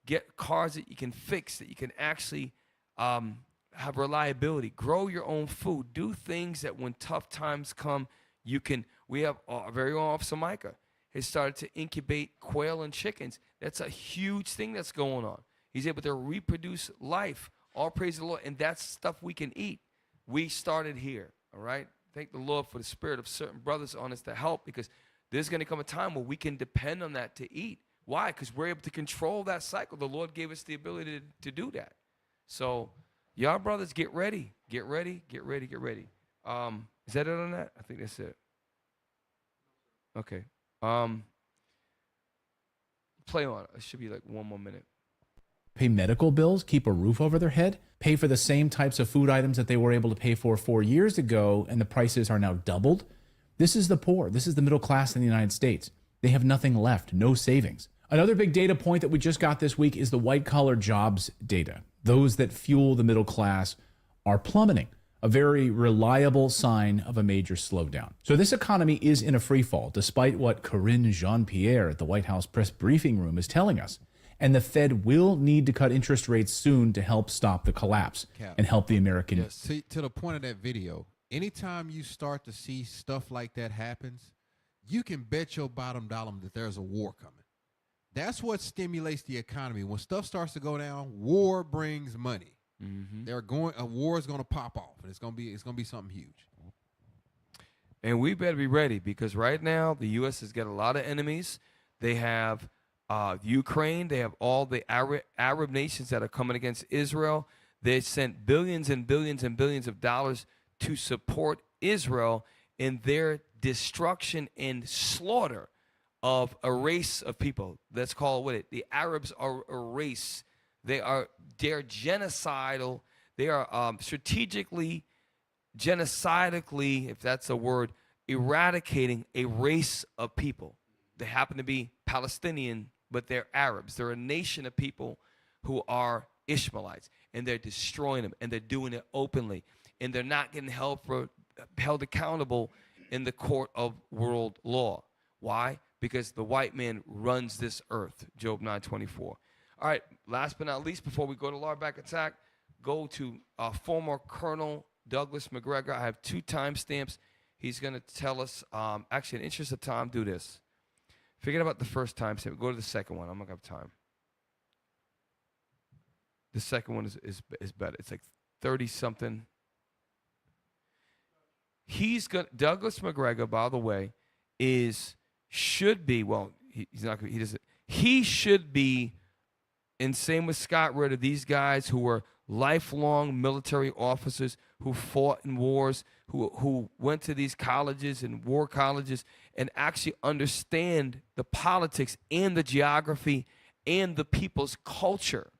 Get cars that you can fix, that you can actually have reliability. Grow your own food. Do things that when tough times come, you can. We have our very own Officer Micah has started to incubate quail and chickens. That's a huge thing that's going on. He's able to reproduce life. All praise the Lord. And that's stuff we can eat. We started here, all right? Thank the Lord for the spirit of certain brothers on us to help, because there's going to come a time where we can depend on that to eat. Why? Because we're able to control that cycle. The Lord gave us the ability to do that. So, y'all brothers, get ready. Get ready, get ready, get ready. Is that it on that? I think that's it. Okay. Play on. It should be like 1 more minute. Pay medical bills, keep a roof over their head, pay for the same types of food items that they were able to pay for 4 years ago, and the prices are now doubled. This is the poor. This is the middle class in the United States. They have nothing left, no savings. Another big data point that we just got this week is the white-collar jobs data. Those that fuel the middle class are plummeting, a very reliable sign of a major slowdown. So this economy is in a free fall, despite what Karine Jean-Pierre at the White House press briefing room is telling us. And the Fed will need to cut interest rates soon to help stop the collapse and help the American. Yes. See, to the point of that video, anytime you start to see stuff like that happens, you can bet your bottom dollar that there's a war coming. That's what stimulates the economy. When stuff starts to go down, war brings money. Mm-hmm. A war is going to pop off, and it's going to be something huge. And we better be ready, because right now the U.S. has got a lot of enemies. They have Ukraine. They have all the Arab nations that are coming against Israel. They sent billions and billions and billions of dollars to support Israel in their destruction and slaughter of a race of people. Let's call it what it. The Arabs are a race. They're genocidal. They are strategically, genocidally, if that's a word, eradicating a race of people. They happen to be Palestinian, but they're Arabs. They're a nation of people who are Ishmaelites, and they're destroying them, and they're doing it openly, and they're not getting held accountable in the court of world law. Why? Because the white man runs this earth. Job 9:24. All right, last but not least, before we go to Law Back Attack, go to former Colonel Douglas McGregor. I have 2 timestamps. He's going to tell us, actually, in the interest of time, do this. Forget about the first timestamp. Go to the second one. I'm not going to have time. The second one is better. It's like 30-something. Douglas McGregor, by the way, should be, well, he's not going to, he doesn't, he should be, and same with Scott Ritter, these guys who were lifelong military officers who fought in wars, who went to these colleges and war colleges and actually understand the politics and the geography and the people's culture.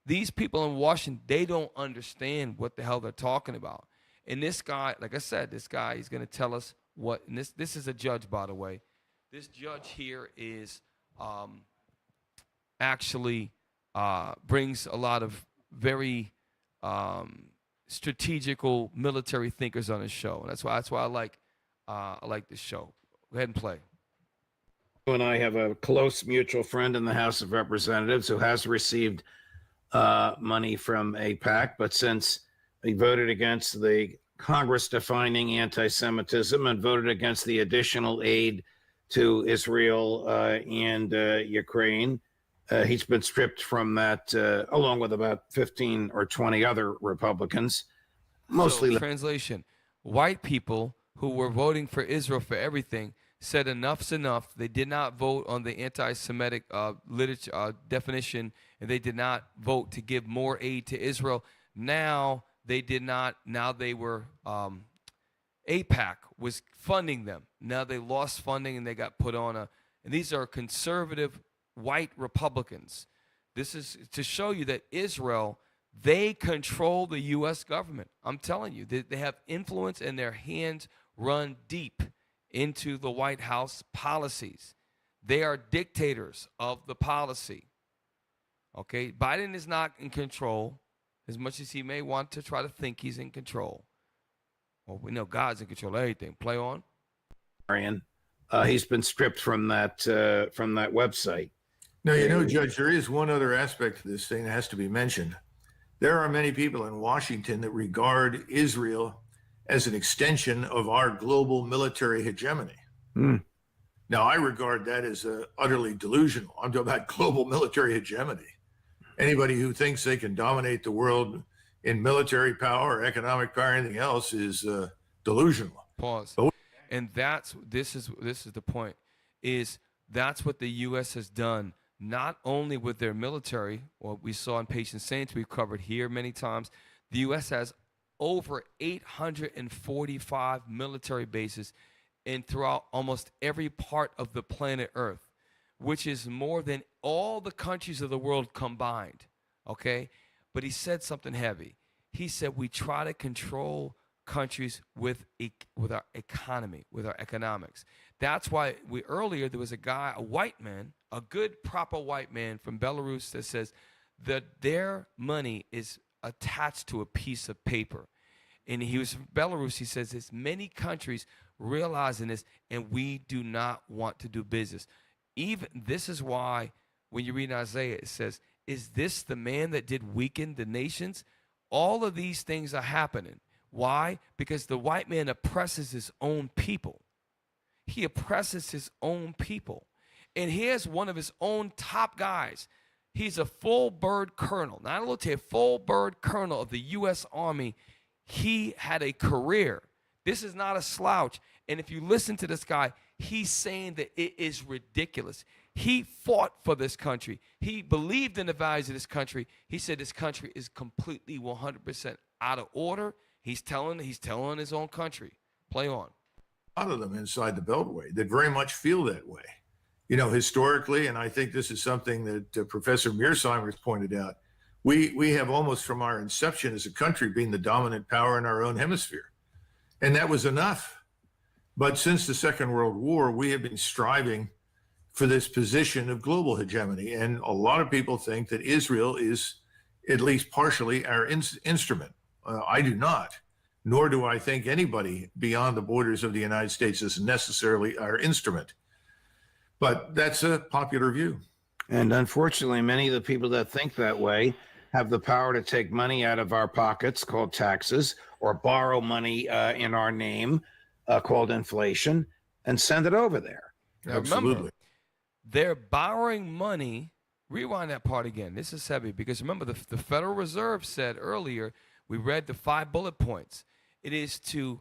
These people in Washington, they don't understand what the hell they're talking about. And this guy, like I said, this guy is going to tell us what, and this is a judge, by the way. This judge here is actually brings a lot of very strategical military thinkers on his show. And that's why I like this show. Go ahead and play. You and I have a close mutual friend in the House of Representatives who has received money from AIPAC, but since he voted against the Congress defining anti-Semitism and voted against the additional aid to Israel and Ukraine, he's been stripped from that, along with about 15 or 20 other Republicans. Mostly translation, white people who were voting for Israel for everything said enough's enough. They did not vote on the anti-Semitic literature definition, and they did not vote to give more aid to Israel. Now they did not. Now they were AIPAC was funding them. Now they lost funding and they got put on a. And these are conservative white Republicans. This is to show you that Israel, they control the U.S. government. I'm telling you, they have influence and their hands run deep into the White House policies. They are dictators of the policy. Okay, Biden is not in control as much as he may want to try to think he's in control. Well, we know God's in control of everything. Play on. Arian, he's been stripped from that website. No, you know, Judge, there is one other aspect to this thing that has to be mentioned. There are many people in Washington that regard Israel as an extension of our global military hegemony. Now, I regard that as utterly delusional. I'm talking about global military hegemony. Anybody who thinks they can dominate the world in military power or economic power or anything else is delusional. Pause. And this is the point, is that's what the U.S. has done, not only with their military, what we saw in Patient Saints, we've covered here many times. The U.S. has over 845 military bases and throughout almost every part of the planet Earth, which is more than all the countries of the world combined, okay? But he said something heavy. He said we try to control countries with our economy, with our economics. That's why earlier there was a guy, a white man, a good proper white man from Belarus that says that their money is attached to a piece of paper. And he was from Belarus. He says there's many countries realizing this, and we do not want to do business. Even this is why when you read Isaiah, it says, is this the man that did weaken the nations? All of these things are happening. Why? Because the white man oppresses his own people. He oppresses his own people. And here's one of his own top guys. He's a full bird colonel, not a lieutenant, full bird colonel of the U.S. Army. He had a career. This is not a slouch. And if you listen to this guy, he's saying that it is ridiculous. He fought for this country. He believed in the values of this country. He said this country is completely 100% out of order. He's telling his own country. Play on. A lot of them inside the Beltway that very much feel that way. You know, historically, and I think this is something that Professor Mearsheimer has pointed out, we have almost from our inception as a country been the dominant power in our own hemisphere. And that was enough. But since the Second World War, we have been striving for this position of global hegemony. And a lot of people think that Israel is at least partially our instrument. I do not, nor do I think anybody beyond the borders of the United States is necessarily our instrument. But that's a popular view. And unfortunately, many of the people that think that way have the power to take money out of our pockets, called taxes, or borrow money in our name, called inflation, and send it over there. Now, remember, they're borrowing money. Rewind that part again. This is heavy because remember, the Federal Reserve said earlier, we read the 5 bullet points. It is to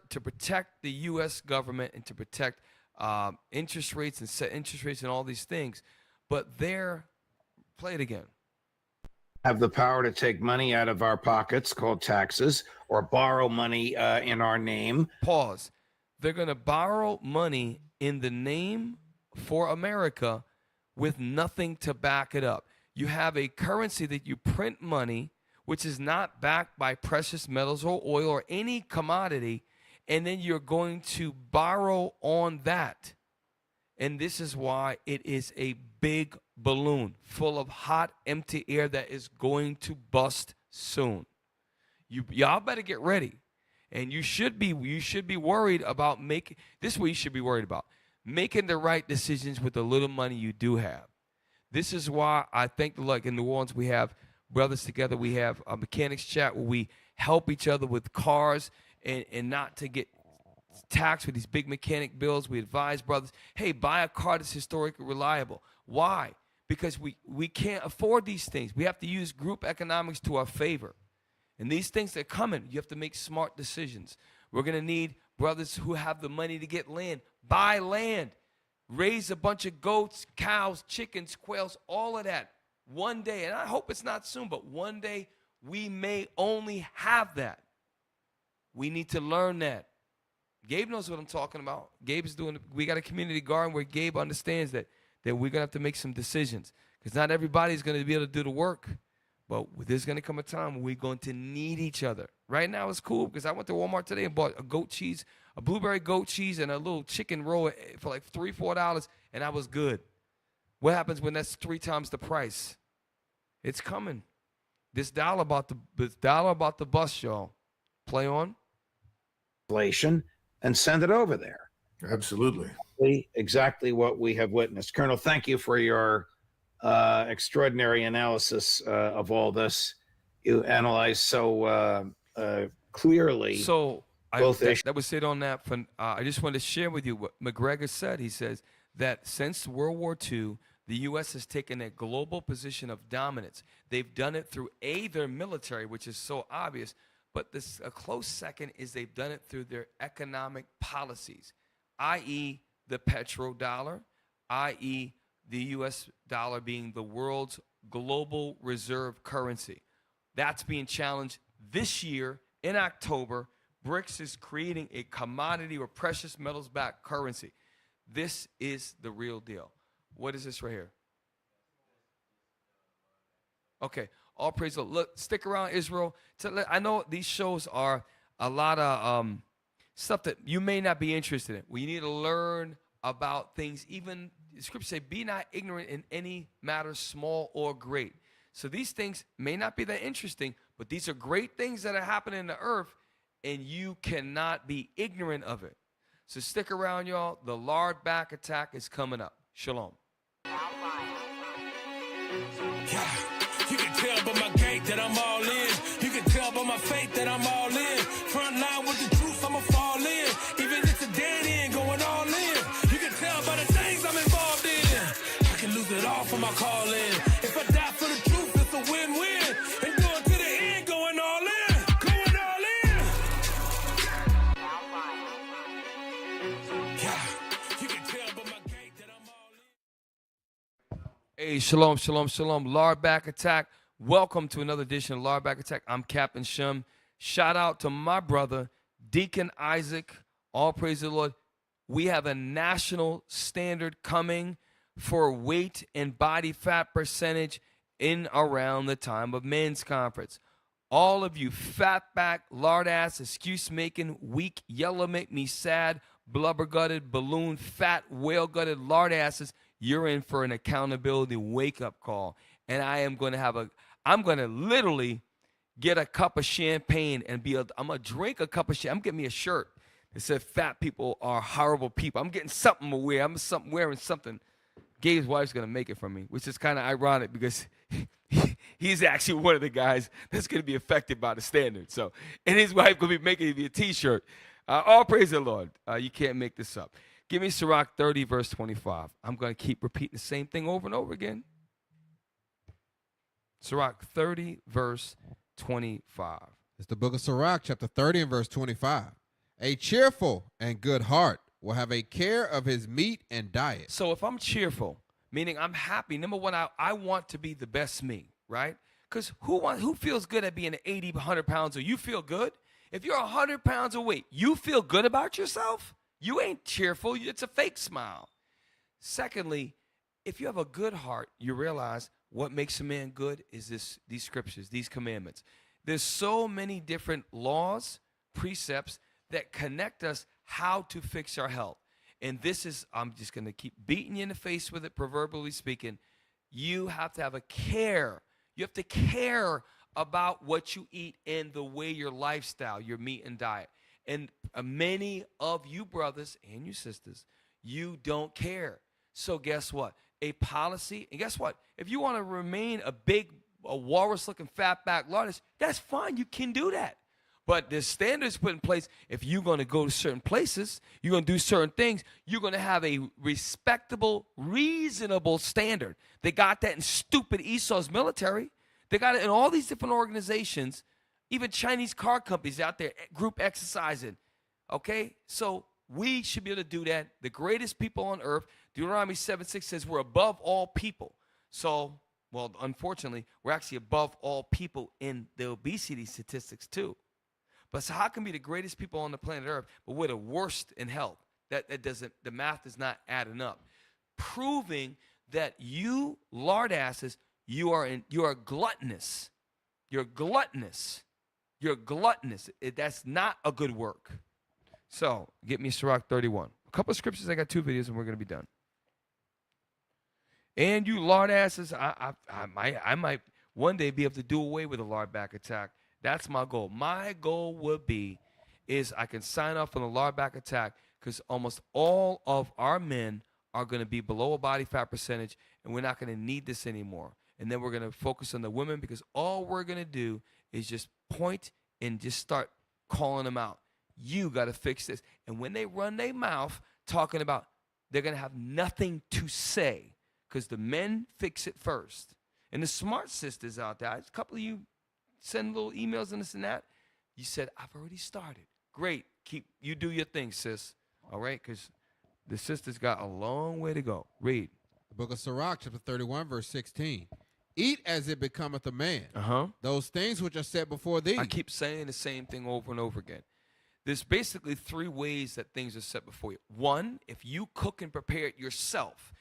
protect the U.S. government and to protect interest rates and set interest rates and all these things. But play it again. Have the power to take money out of our pockets, called taxes, or borrow money in our name. Pause. They're going to borrow money in the name for America with nothing to back it up. You have a currency that you print money, which is not backed by precious metals or oil or any commodity, and then you're going to borrow on that. And this is why it is a big balloon full of hot, empty air that is going to bust soon. Y'all better get ready. And you should be worried about this is what you should be worried about. Making the right decisions with the little money you do have. This is why I think, like in New Orleans, we have brothers together. We have a mechanics chat where we help each other with cars and not to get taxed with these big mechanic bills. We advise brothers, hey, buy a car that's historically reliable. Why? Because we can't afford these things. We have to use group economics to our favor. And these things that are coming, you have to make smart decisions. We're going to need Brothers who have the money to get land, buy land. Raise a bunch of goats, cows, chickens, quails, all of that. One day, and I hope it's not soon, but one day we may only have that. We need to learn that. Gabe knows what I'm talking about. Gabe's doing, we got a community garden where Gabe understands that we're going to have to make some decisions. Because not everybody's going to be able to do the work. But there's going to come a time where we're going to need each other. Right now it's cool because I went to Walmart today and bought a goat cheese, a blueberry goat cheese, and a little chicken roll for like $3, $4, and I was good. What happens when that's 3 times the price? It's coming. This dollar about the bus, y'all. Play on. Inflation and send it over there. Absolutely. Exactly what we have witnessed. Colonel, thank you for your extraordinary analysis of all this. You analyze so clearly. So both issues. that was it on that. I just wanted to share with you what McGregor said. He says that since World War II, the U.S. has taken a global position of dominance. They've done it through their military, which is so obvious, but a close second is they've done it through their economic policies, i.e. the petrodollar, i.e. the U.S. dollar being the world's global reserve currency. That's being challenged this year in October. Brics is creating a commodity or precious metals-backed currency. This is the real deal. What is this right here? Okay, all praise the Lord. Look, stick around, Israel. I know these shows are a lot of stuff that you may not be interested in. We need to learn about things. Even the scripture say, be not ignorant in any matter, small or great. So these things may not be that interesting, but these are great things that are happening in the earth, and you cannot be ignorant of it. So stick around, y'all. The Lard back attack is coming up. Shalom. Yeah, you can tell by my gait that I'm all in. You can tell by my faith that I'm all in. Front line with the truth, I'ma fall in. Even if it's a dead end, going all in. You can tell by the things I'm involved in. I can lose it all for my calling. If I die for the truth, it's a win-win. And going to the end, going all in. Going all in. Yeah, you can tell by my gait that I'm all in. Hey, shalom, shalom, shalom. Lard back attack. Welcome to another edition of Lard back attack. I'm Captain Shum. Shout out to my brother, Deacon Isaac. All praise the Lord. We have a national standard coming for weight and body fat percentage in around the time of men's conference. All of you fatback, lard ass, excuse making, weak, yellow make me sad, blubber gutted, balloon, fat, whale gutted lard asses, you're in for an accountability wake up call. And I'm going to literally get a cup of champagne and I'm going to drink a cup of champagne. I'm getting me a shirt that said fat people are horrible people. I'm getting something to wear. I'm wearing something. Gabe's wife's going to make it for me, which is kind of ironic because he's actually one of the guys that's going to be affected by the standard. So, and his wife going to be making me a T-shirt. All praise the Lord. You can't make this up. Give me Sirach 30, verse 25. I'm going to keep repeating the same thing over and over again. Sirach 30, verse 25. It's the book of Sirach, chapter 30 and verse 25. A cheerful and good heart will have a care of his meat and diet. So if I'm cheerful, meaning I'm happy, number one, I want to be the best me, right? Because who feels good at being 80, 100 pounds, or you feel good? If you're 100 pounds of weight, you feel good about yourself? You ain't cheerful. It's a fake smile. Secondly, if you have a good heart, you realize what makes a man good is these scriptures, these commandments. There's so many different laws, precepts that connect us how to fix our health. And this is, I'm just going to keep beating you in the face with it, proverbially speaking. You have to have a care. You have to care about what you eat and the way your lifestyle, your meat and diet. And many of you brothers and you sisters, you don't care. So guess what? A policy, and guess what? If you want to remain a walrus-looking fatback larder, that's fine. You can do that. But the standards put in place, if you're going to go to certain places, you're going to do certain things, you're going to have a respectable, reasonable standard. They got that in stupid Esau's military. They got it in all these different organizations, even Chinese car companies out there, group exercising. Okay? So we should be able to do that. The greatest people on earth, Deuteronomy 7:6 says we're above all people. So, well, unfortunately, we're actually above all people in the obesity statistics too. But so how can we be the greatest people on the planet Earth, but we're the worst in health? That doesn't, the math is not adding up. Proving that you lard asses, you are gluttonous. You're gluttonous. You're gluttonous. That's not a good work. So get me Sirach 31. A couple of scriptures. I got 2 videos, and we're gonna be done. And you lard asses, I might one day be able to do away with a lard back attack. That's my goal. My goal would be is I can sign off on a lard back attack because almost all of our men are going to be below a body fat percentage, and we're not going to need this anymore. And then we're going to focus on the women because all we're going to do is just point and just start calling them out. You got to fix this. And when they run their mouth talking about, they're going to have nothing to say because the men fix it first. And the smart sisters out there, a couple of you send little emails and this and that. You said, I've already started. Great. You do your thing, sis. All right? Because the sisters got a long way to go. Read. The book of Sirach, chapter 31, verse 16. Eat as it becometh a man. Those things which are set before thee. I keep saying the same thing over and over again. There's basically 3 ways that things are set before you. 1, if you cook and prepare it yourself.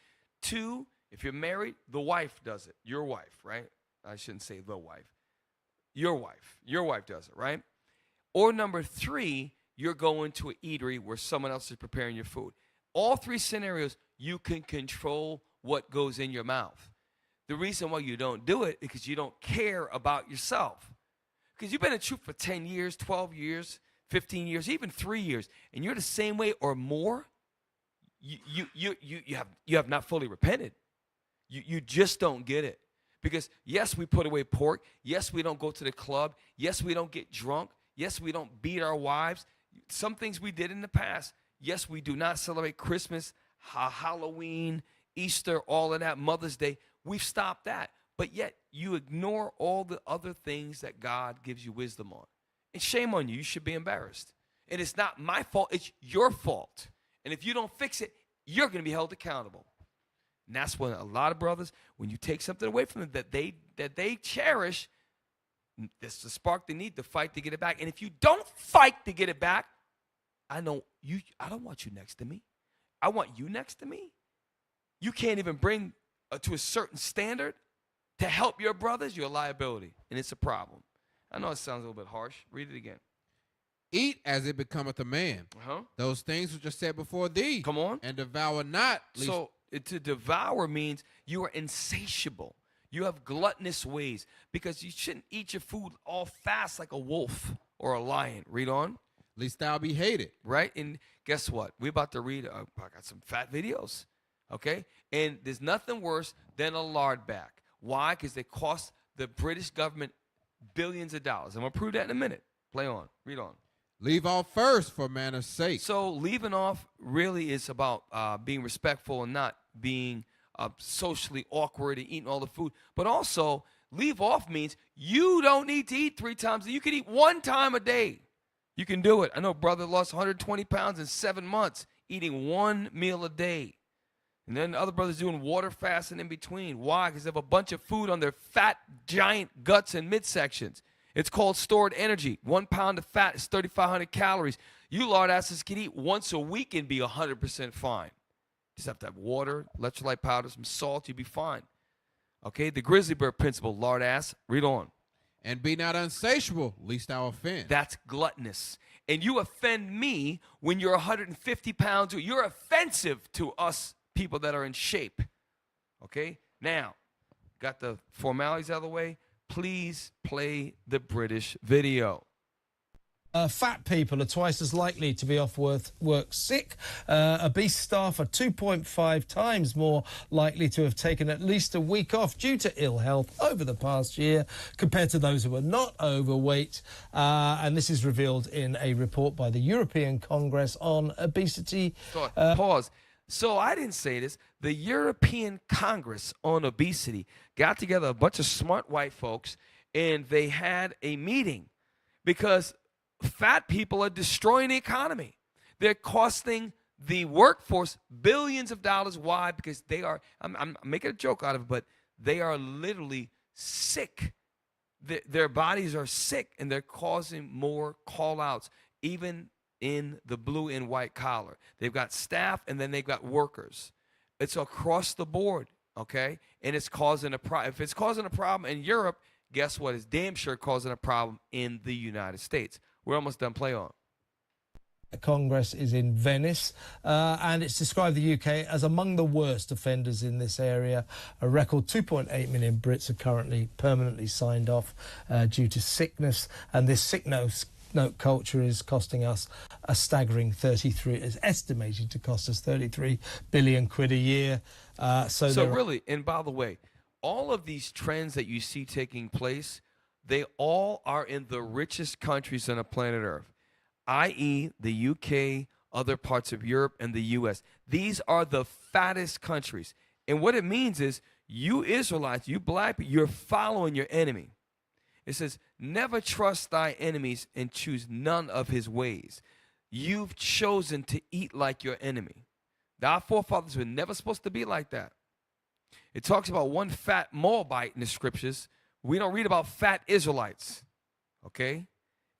2, if you're married, the wife does it. Your wife, right? I shouldn't say the wife. Your wife. Your wife does it, right? Or number 3, you're going to an eatery where someone else is preparing your food. All 3 scenarios, you can control what goes in your mouth. The reason why you don't do it is because you don't care about yourself. Because you've been in truth for 10 years, 12 years, 15 years, even 3 years, and you're the same way or more, you have not fully repented. You just don't get it. Because, yes, we put away pork. Yes, we don't go to the club. Yes, we don't get drunk. Yes, we don't beat our wives. Some things we did in the past. Yes, we do not celebrate Christmas, Halloween, Easter, all of that, Mother's Day. We've stopped that. But yet, you ignore all the other things that God gives you wisdom on. And shame on you. You should be embarrassed. And it's not my fault. It's your fault. And if you don't fix it, you're going to be held accountable. And that's when a lot of brothers, when you take something away from them that they cherish, that's the spark they need to fight to get it back. And if you don't fight to get it back, I don't want you next to me. I want you next to me. You can't even bring to a certain standard to help your brothers. You're a liability, and it's a problem. I know it sounds a little bit harsh. Read it again. Eat as it becometh a man. Those things which are set before thee. Come on. And devour not. So to devour means you are insatiable. You have gluttonous ways because you shouldn't eat your food all fast like a wolf or a lion. Read on. Least thou be hated. Right? And guess what? We're about to read. I got some fat videos. Okay? And there's nothing worse than a lard back. Why? Because they cost the British government billions of dollars. I'm going to prove that in a minute. Play on. Read on. Leave off first for manners' sake. So leaving off really is about being respectful and not being socially awkward and eating all the food. But also, leave off means you don't need to eat 3 times. You can eat 1 time a day. You can do it. I know a brother lost 120 pounds in 7 months eating 1 meal a day. And then other brothers doing water fasting in between. Why? Because they have a bunch of food on their fat, giant guts and midsections. It's called stored energy. 1 pound of fat is 3,500 calories. You lard asses can eat once a week and be 100% fine. Just have to have water, electrolyte powder, some salt, you'll be fine. Okay, the grizzly bear principle, lard ass, read on. And be not unsatiable, lest thou offend. That's gluttonous. And you offend me when you're 150 pounds. You're offensive to us people that are in shape. Okay, now, got the formalities out of the way. Please play the British video. Fat people are twice as likely to be off work sick. Obese staff are 2.5 times more likely to have taken at least a week off due to ill health over the past year compared to those who are not overweight. And this is revealed in a report by the European Congress on Obesity. Pause. So I didn't say this. The European Congress on Obesity got together a bunch of smart white folks, and they had a meeting because fat people are destroying the economy. They're costing the workforce billions of dollars. Why? Because they are, I'm making a joke out of it, but they are literally sick. Their bodies are sick, and they're causing more call-outs, even in the blue and white collar. They've got staff, and then they've got workers. It's across the board, okay? And it's causing a problem. If it's causing a problem in Europe, guess what? It's damn sure causing a problem in the United States. We're almost done. Play on. Congress is in Venice, and it's described the UK as among the worst offenders in this area. A record 2.8 million Brits are currently permanently signed off due to sickness, and this sick note culture is costing us a staggering is estimated to cost us 33 billion quid a year. So really, and by the way, all of these trends that you see taking place, they all are in the richest countries on the planet Earth, i.e. the UK, other parts of Europe, and the US. These are the fattest countries. And what it means is you Israelites, you black people, you're following your enemy. It says, never trust thy enemies and choose none of his ways. You've chosen to eat like your enemy. Our forefathers were never supposed to be like that. It talks about one fat Moabite in the scriptures. We don't read about fat Israelites, okay?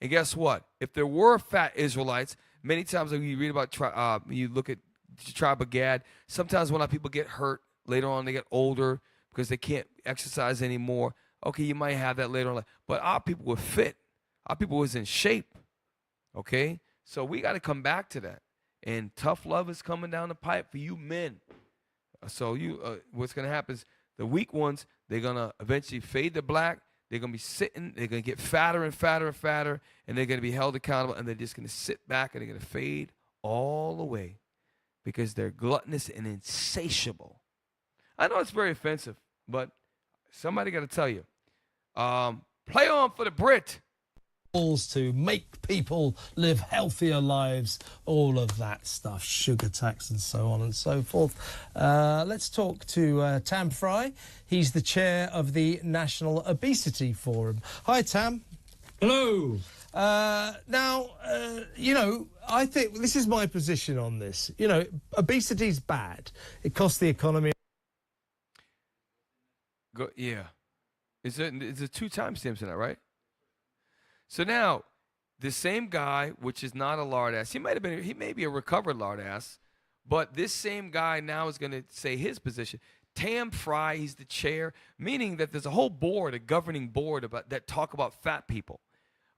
And guess what? If there were fat Israelites, many times when you read about, you look at the tribe of Gad, sometimes when our people get hurt, later on they get older because they can't exercise anymore. Okay, you might have that later on. But our people were fit. Our people was in shape, okay? So we got to come back to that. And tough love is coming down the pipe for you men. So what's going to happen is the weak ones, they're going to eventually fade to black. They're going to be sitting. They're going to get fatter and fatter and fatter, and they're going to be held accountable, and they're just going to sit back, and they're going to fade all away because they're gluttonous and insatiable. I know it's very offensive, but somebody got to tell you. Play on for the Brit. To make people live healthier lives, all of that stuff, sugar tax and so on and so forth. Let's talk to Tam Fry. He's the chair of the National Obesity Forum. Hi, Tam. Hello. Now, I think this is my position on this. Obesity is bad. It costs the economy. Yeah. Is it 2 timestamps in that, right? So now, the same guy, which is not a lard ass, he may be a recovered lard ass, but this same guy now is going to say his position. Tam Fry, he's the chair, meaning that there's a whole board, a governing board that talk about fat people.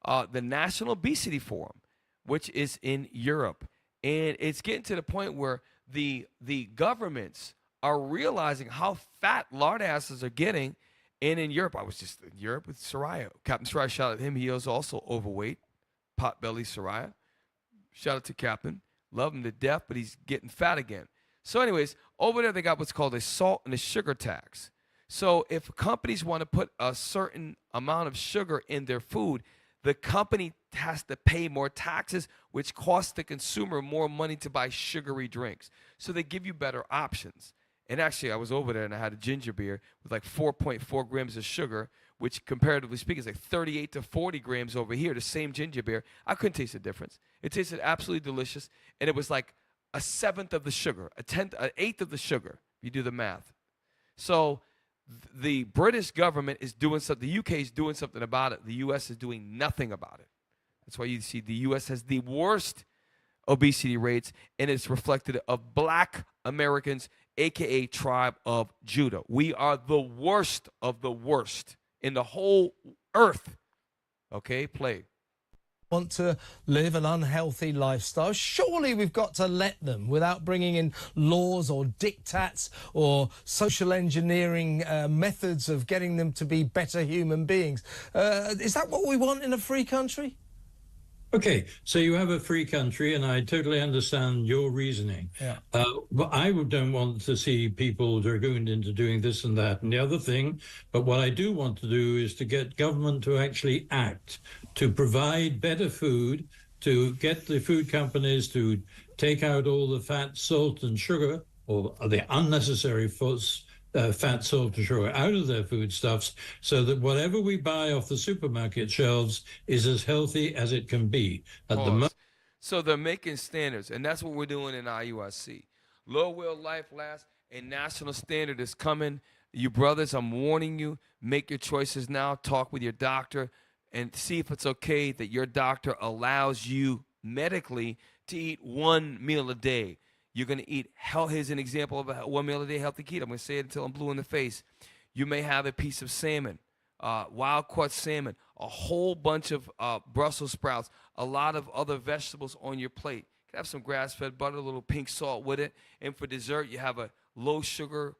The National Obesity Forum, which is in Europe, and it's getting to the point where the governments are realizing how fat lard asses are getting. And in Europe, I was just in Europe with Soraya. Captain Soraya, shout out to him. He is also overweight. Potbelly Soraya. Shout out to Captain. Love him to death, but he's getting fat again. So anyways, over there they got what's called a salt and a sugar tax. So if companies want to put a certain amount of sugar in their food, the company has to pay more taxes, which costs the consumer more money to buy sugary drinks. So they give you better options. And actually, I was over there and I had a ginger beer with like 4.4 grams of sugar, which comparatively speaking is like 38 to 40 grams over here, the same ginger beer. I couldn't taste the difference. It tasted absolutely delicious. And it was like a 1/7 of the sugar, an 1/8 of the sugar, if you do the math. So the British government is doing something. The UK is doing something about it. The US is doing nothing about it. That's why you see the US has the worst obesity rates, and it's reflected of black Americans, a.k.a. tribe of Judah. We are the worst of the worst in the whole earth. Okay, play. Want to live an unhealthy lifestyle, surely we've got to let them without bringing in laws or diktats or social engineering methods of getting them to be better human beings. Is that what we want in a free country? Okay, so you have a free country, and I totally understand your reasoning. Yeah. But I don't want to see people dragooned into doing this and that and the other thing. But what I do want to do is to get government to actually act, to provide better food, to get the food companies to take out all the fat, salt, and sugar, or the unnecessary fat, salt, and sugar out of their foodstuffs so that whatever we buy off the supermarket shelves is as healthy as it can be. At the moment. So they're making standards, and that's what we're doing in IUIC. Low will life last. A national standard is coming. You brothers, I'm warning you, make your choices now. Talk with your doctor and see if it's okay that your doctor allows you medically to eat one meal a day. You're going to eat, here's an example of a 1 meal a day healthy keto. I'm going to say it until I'm blue in the face. You may have a piece of salmon, wild caught salmon, a whole bunch of Brussels sprouts, a lot of other vegetables on your plate. You can have some grass-fed butter, a little pink salt with it. And for dessert, you have a low sugar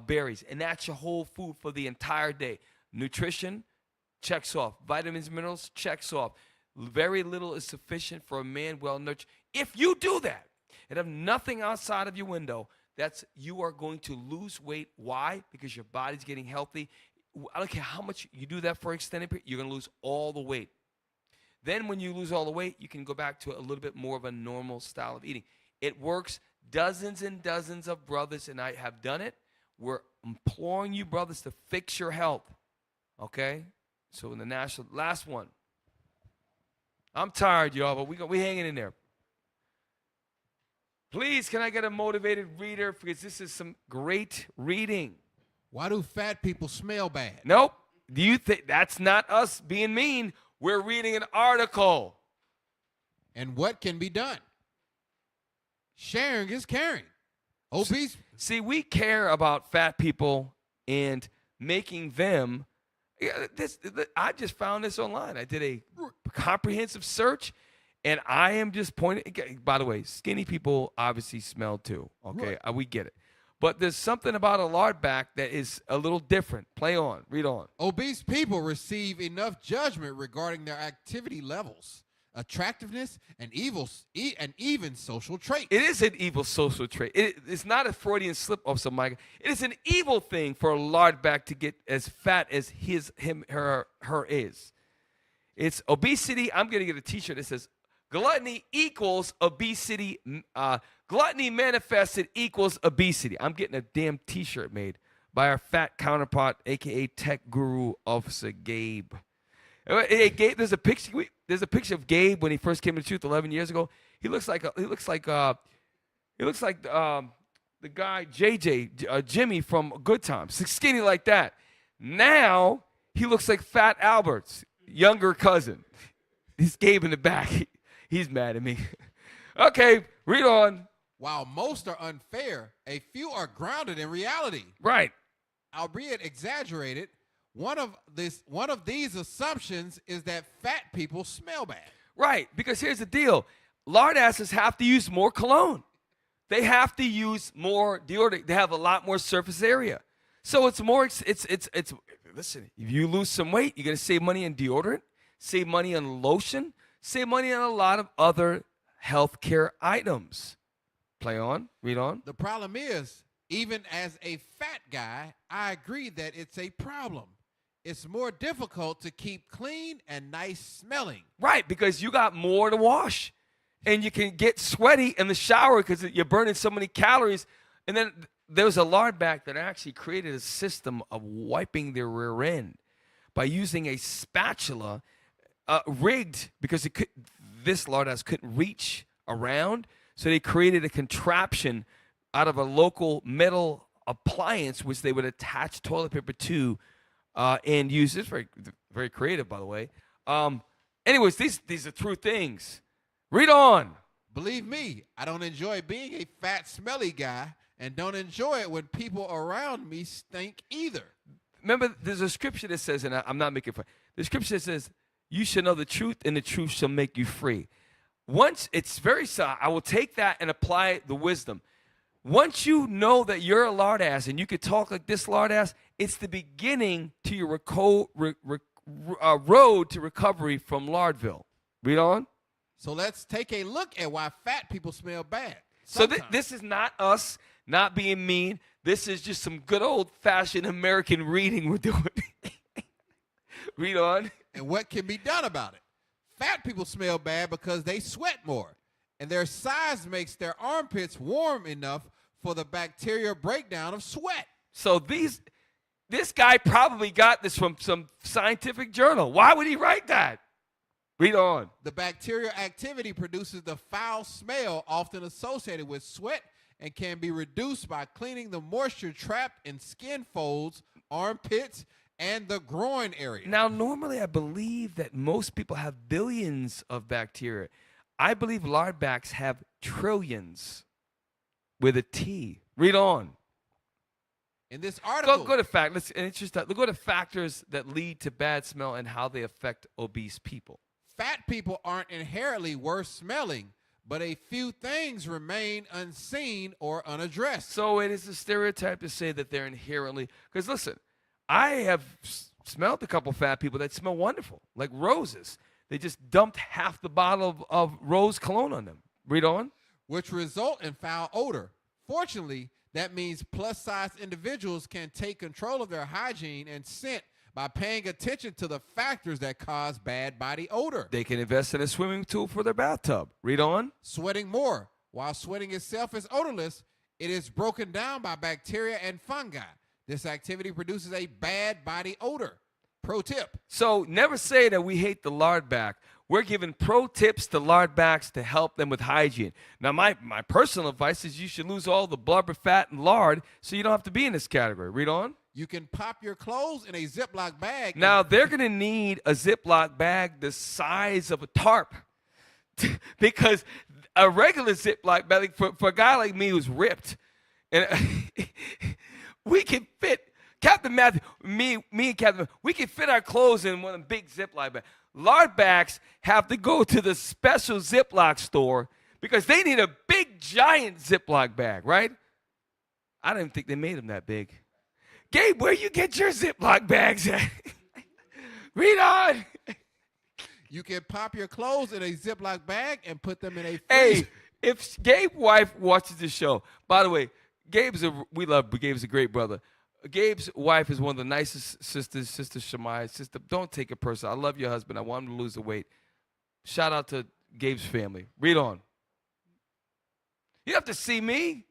berries. And that's your whole food for the entire day. Nutrition, checks off. Vitamins, minerals, checks off. Very little is sufficient for a man well nurtured. If you do that and have nothing outside of your window, you are going to lose weight. Why? Because your body's getting healthy. I don't care how much you do that for an extended period, you're going to lose all the weight. Then when you lose all the weight, you can go back to a little bit more of a normal style of eating. It works. Dozens and dozens of brothers and I have done it. We're imploring you, brothers, to fix your health. Okay? So in the national, last one. I'm tired, y'all, but we hanging in there. Please, can I get a motivated reader? Because this is some great reading. Why do fat people smell bad? Nope. Do you think that's not us being mean? We're reading an article. And what can be done? Sharing is caring. Obese. See, we care about fat people and making them. I just found this online. I did a comprehensive search, and I am just pointing. By the way, skinny people obviously smell too. Okay, Right. We get it. But there's something about a lard back that is a little different. Play on. Read on. Obese people receive enough judgment regarding their activity levels, attractiveness, and even social traits. It is an evil social trait. It's not a Freudian slip of some Mike. It is an evil thing for a lard back to get as fat as her is. It's obesity. I'm going to get a t-shirt that says gluttony equals obesity. Gluttony manifested equals obesity. I'm getting a damn t-shirt made by our fat counterpart, a.k.a. tech guru officer Gabe. Hey, Gabe, there's a picture of Gabe when he first came to Truth 11 years ago. He looks like the guy Jimmy from Good Times, skinny like that. Now he looks like Fat Albert's younger cousin. He's Gabe in the back. He's mad at me. Okay, read on. While most are unfair, a few are grounded in reality. Right. Albeit exaggerated, one of these assumptions is that fat people smell bad. Right, because here's the deal. Lard asses have to use more cologne. They have to use more deodorant. They have a lot more surface area. So it's more, listen, if you lose some weight, you're going to save money on deodorant, save money on lotion, save money on a lot of other healthcare items. Play on, read on. The problem is, even as a fat guy, I agree that it's a problem. It's more difficult to keep clean and nice smelling. Right, because you got more to wash. And you can get sweaty in the shower because you're burning so many calories. And then there's a lard back that actually created a system of wiping their rear end by using a spatula rigged because this lard ass couldn't reach around. So they created a contraption out of a local metal appliance, which they would attach toilet paper to and use. It's very, very creative, by the way. Anyways, these are true things. Read on. Believe me, I don't enjoy being a fat, smelly guy and don't enjoy it when people around me stink either. Remember, there's a scripture that says, and I'm not making fun. The scripture says, you shall know the truth, and the truth shall make you free. Once, it's very sad. I will take that and apply the wisdom. Once you know that you're a lard ass and you could talk like this lard ass, it's the beginning to your road to recovery from Lardville. Read on. So let's take a look at why fat people smell bad. So this is not us not being mean. This is just some good old-fashioned American reading we're doing. Read on. And what can be done about it? Fat people smell bad because they sweat more, and their size makes their armpits warm enough for the bacterial breakdown of sweat. So this guy probably got this from some scientific journal. Why would he write that? Read on. The bacterial activity produces the foul smell often associated with sweat and can be reduced by cleaning the moisture trapped in skin folds, armpits, and the groin area. Now, normally I believe that most people have billions of bacteria. I believe lardbacks have trillions with a T. Read on. In this article, go to go to factors that lead to bad smell and how they affect obese people. Fat people aren't inherently worse smelling, but a few things remain unseen or unaddressed. So it is a stereotype to say that they're inherently, because listen, I have smelled a couple fat people that smell wonderful, like roses. They just dumped half the bottle of rose cologne on them. Read on. Which result in foul odor. Fortunately, that means plus-size individuals can take control of their hygiene and scent by paying attention to the factors that cause bad body odor. They can invest in a swimming pool for their bathtub. Read on. Sweating more. While sweating itself is odorless, it is broken down by bacteria and fungi. This activity produces a bad body odor. Pro tip. So never say that we hate the lardback. We're giving pro tips to lardbacks to help them with hygiene. Now, my personal advice is you should lose all the blubber, fat, and lard so you don't have to be in this category. Read on. You can pop your clothes in a Ziploc bag. Now, they're going to need a Ziploc bag the size of a tarp because a regular Ziploc bag, for a guy like me who's ripped, and we can fit, Captain Matthew, me and Captain, we can fit our clothes in one of the big Ziploc bags. Lardbacks have to go to the special Ziploc store because they need a big, giant Ziploc bag, right? I didn't think they made them that big. Gabe, where you get your Ziploc bags at? Read on. You can pop your clothes in a Ziploc bag and put them in a freezer. Hey, if Gabe's wife watches the show, by the way, we love Gabe's a great brother. Gabe's wife is one of the nicest sisters, Sister Shemai. Sister, don't take it personal. I love your husband. I want him to lose the weight. Shout out to Gabe's family. Read on. You have to see me.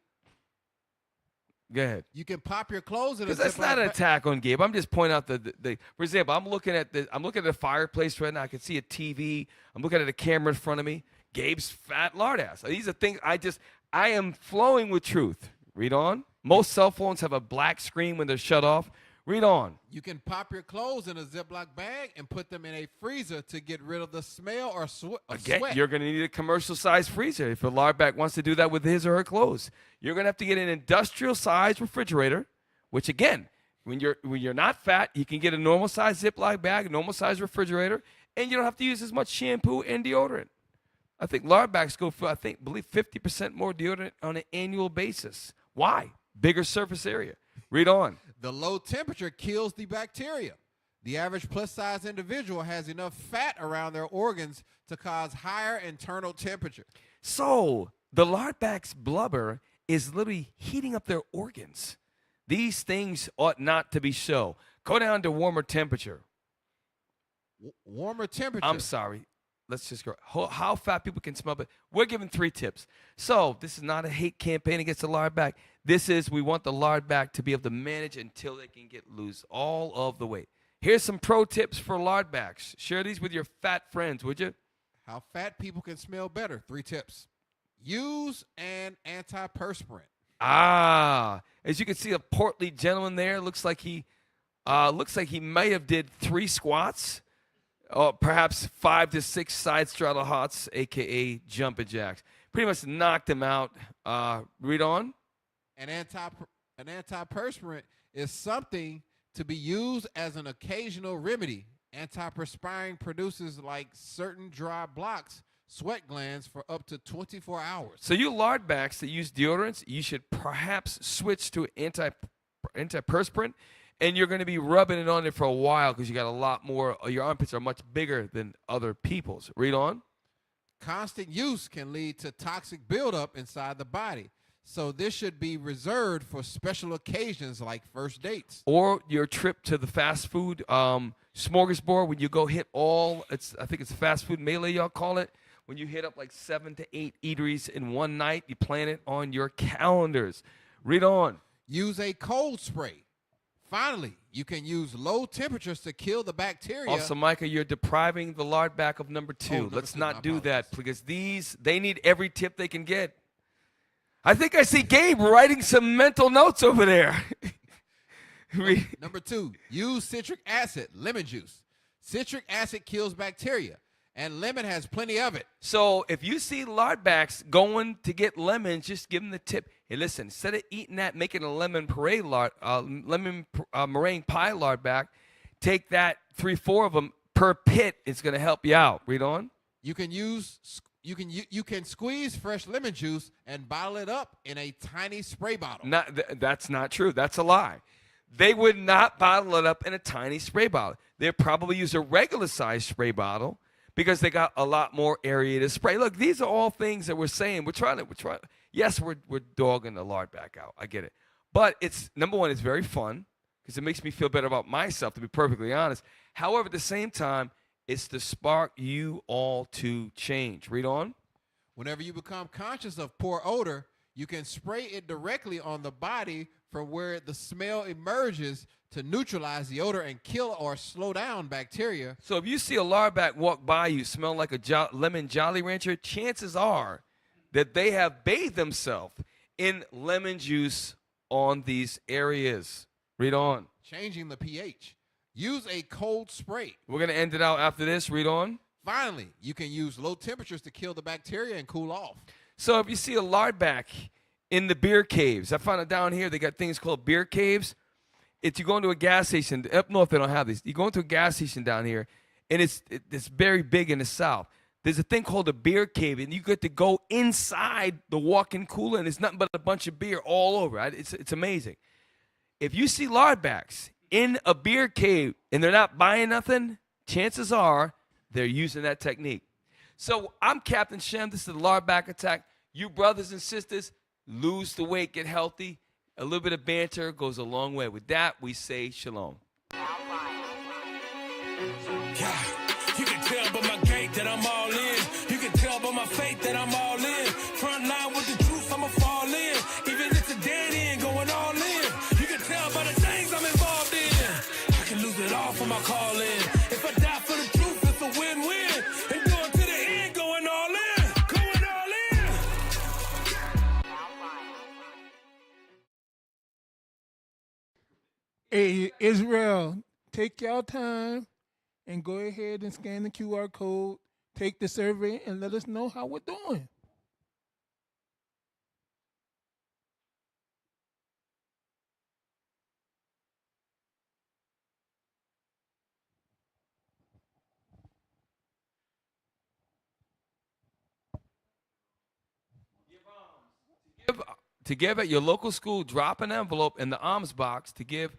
Go ahead. You can pop your clothes in a Ziploc bag. Because that's not an attack on Gabe. I'm just pointing out the for example, I'm looking at the fireplace right now. I can see a TV. I'm looking at a camera in front of me. Gabe's fat lard ass. These are things I am flowing with truth. Read on. Most cell phones have a black screen when they're shut off. Read on. You can pop your clothes in a Ziploc bag and put them in a freezer to get rid of the smell or sweat. Again, you're going to need a commercial-sized freezer if a lardback wants to do that with his or her clothes. You're going to have to get an industrial-sized refrigerator, which, again, when you're not fat, you can get a normal-sized Ziploc bag, a normal-sized refrigerator, and you don't have to use as much shampoo and deodorant. I think lardbacks go for, believe 50% more deodorant on an annual basis. Why? Bigger surface area. Read on. The low temperature kills the bacteria. The average plus-size individual has enough fat around their organs to cause higher internal temperature. So the lardback's blubber is literally heating up their organs. These things ought not to be so. Go down to warmer temperature. Warmer temperature. I'm sorry. Let's just go. How fat people can smell, but we're giving 3 tips. So this is not a hate campaign against the lardback. This is we want the lardback to be able to manage until they can lose all of the weight. Here's some pro tips for lardbacks. Share these with your fat friends, would you? How fat people can smell better. 3 tips. Use an antiperspirant. As you can see, a portly gentleman there looks like he might have did 3 squats. Perhaps 5 to 6 side straddle hots, a.k.a. jumping jacks. Pretty much knocked him out. Read on. An antiperspirant is something to be used as an occasional remedy. Antiperspiring produces like certain dry blocks, sweat glands for up to 24 hours. So you lardbacks that use deodorants, you should perhaps switch to antiperspirant. And you're going to be rubbing it on it for a while because you got a lot more. Your armpits are much bigger than other people's. Read on. Constant use can lead to toxic buildup inside the body. So this should be reserved for special occasions like first dates. Or your trip to the fast food smorgasbord when you go hit I think it's fast food melee, y'all call it. When you hit up like 7 to 8 eateries in one night, you plan it on your calendars. Read on. Use a cold spray. Finally, you can use low temperatures to kill the bacteria. Also, Micah, you're depriving the lard back of number 2. number Let's 2, not my do that because they need every tip they can get. I think I see Gabe writing some mental notes over there. Number 2, use citric acid, lemon juice. Citric acid kills bacteria, and lemon has plenty of it. So if you see lardbacks going to get lemons, just give them the tip. Hey, listen, instead of eating that, making a lemon meringue pie lardback, take that 3-4 of them per pit. It's going to help you out. Read on. You can squeeze fresh lemon juice and bottle it up in a tiny spray bottle. That's not true. That's a lie. They would not bottle it up in a tiny spray bottle. They'd probably use a regular size spray bottle because they got a lot more area to spray. Look, these are all things that we're saying. We're trying. Yes, we're dogging the lard back out. I get it. But it's, number one, it's very fun because it makes me feel better about myself, to be perfectly honest. However, at the same time, it's to spark you all to change. Read on. Whenever you become conscious of poor odor, you can spray it directly on the body from where the smell emerges to neutralize the odor and kill or slow down bacteria. So if you see a lardback walk by you, smell like a lemon Jolly Rancher, chances are that they have bathed themselves in lemon juice on these areas. Read on. Changing the pH. Use a cold spray. We're going to end it out after this. Read on. Finally, you can use low temperatures to kill the bacteria and cool off. So if you see a lardback in the beer caves, I found it down here. They got things called beer caves. If you go into a gas station, up north they don't have these. You go into a gas station down here, and it's very big in the south. There's a thing called a beer cave, and you get to go inside the walk-in cooler, and it's nothing but a bunch of beer all over. Right? It's amazing. If you see lardbacks in a beer cave and they're not buying nothing, chances are they're using that technique. So I'm Captain Shem. This is the lardback attack. You brothers and sisters, lose the weight, get healthy. A little bit of banter goes a long way. With that, we say shalom. Yeah, you can tell by my gait that I'm all in. You can tell by my faith that I'm all in. Front line with the truth, I'ma fall in. Even if it's a dead end, going all in. You can tell by the things I'm involved in. I can lose it all for my calling. If I die for the truth, it's a win-win. And going to the end, going all in. Going all in. Hey, Israel, take your time and go ahead and scan the QR code, take the survey, and let us know how we're doing. To give at your local school, drop an envelope in the alms box to give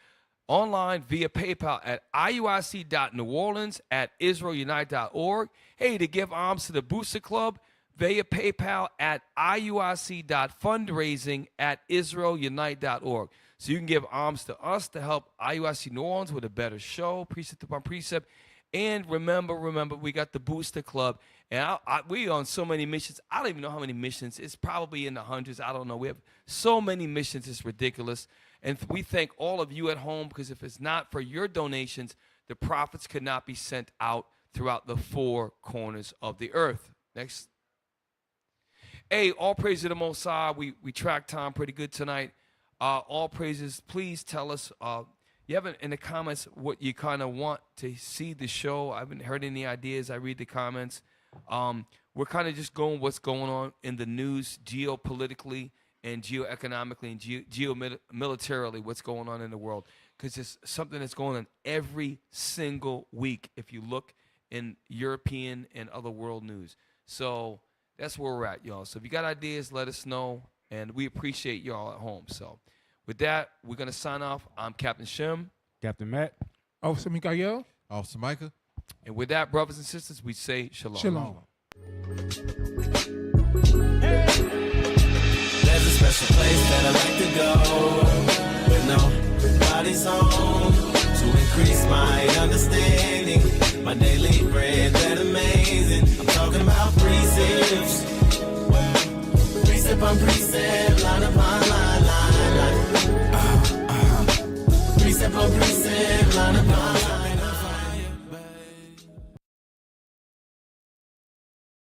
online via PayPal at iuic.neworleans@israelunite.org. Hey, to give alms to the Booster Club via PayPal at iuic.fundraising@israelunite.org. So you can give alms to us to help IUIC New Orleans with a better show, precept upon precept. And remember, we got the Booster Club. And we on so many missions. I don't even know how many missions. It's probably in the hundreds. I don't know. We have so many missions. It's ridiculous. And we thank all of you at home, because if it's not for your donations, the profits could not be sent out throughout the 4 corners of the earth. Next. Hey, all praise to the Most High. We tracked time pretty good tonight. All praises. Please tell us, you haven't in the comments what you kind of want to see the show. I haven't heard any ideas. I read the comments. We're kind of just going what's going on in the news geopolitically and geoeconomically and geomilitarily, what's going on in the world, because it's something that's going on every single week if you look in European and other world news. So that's where we're at, y'all. So if you got ideas, let us know, and we appreciate y'all at home. So with that, we're going to sign off. I'm Captain Shem. Captain Matt. Officer Mikael. Officer Micah. And with that, brothers and sisters, we say shalom. Shalom. There's a special place that I like to go when nobody's home, to increase my understanding, my daily bread that amazing. I'm talking about precepts, precept on precept.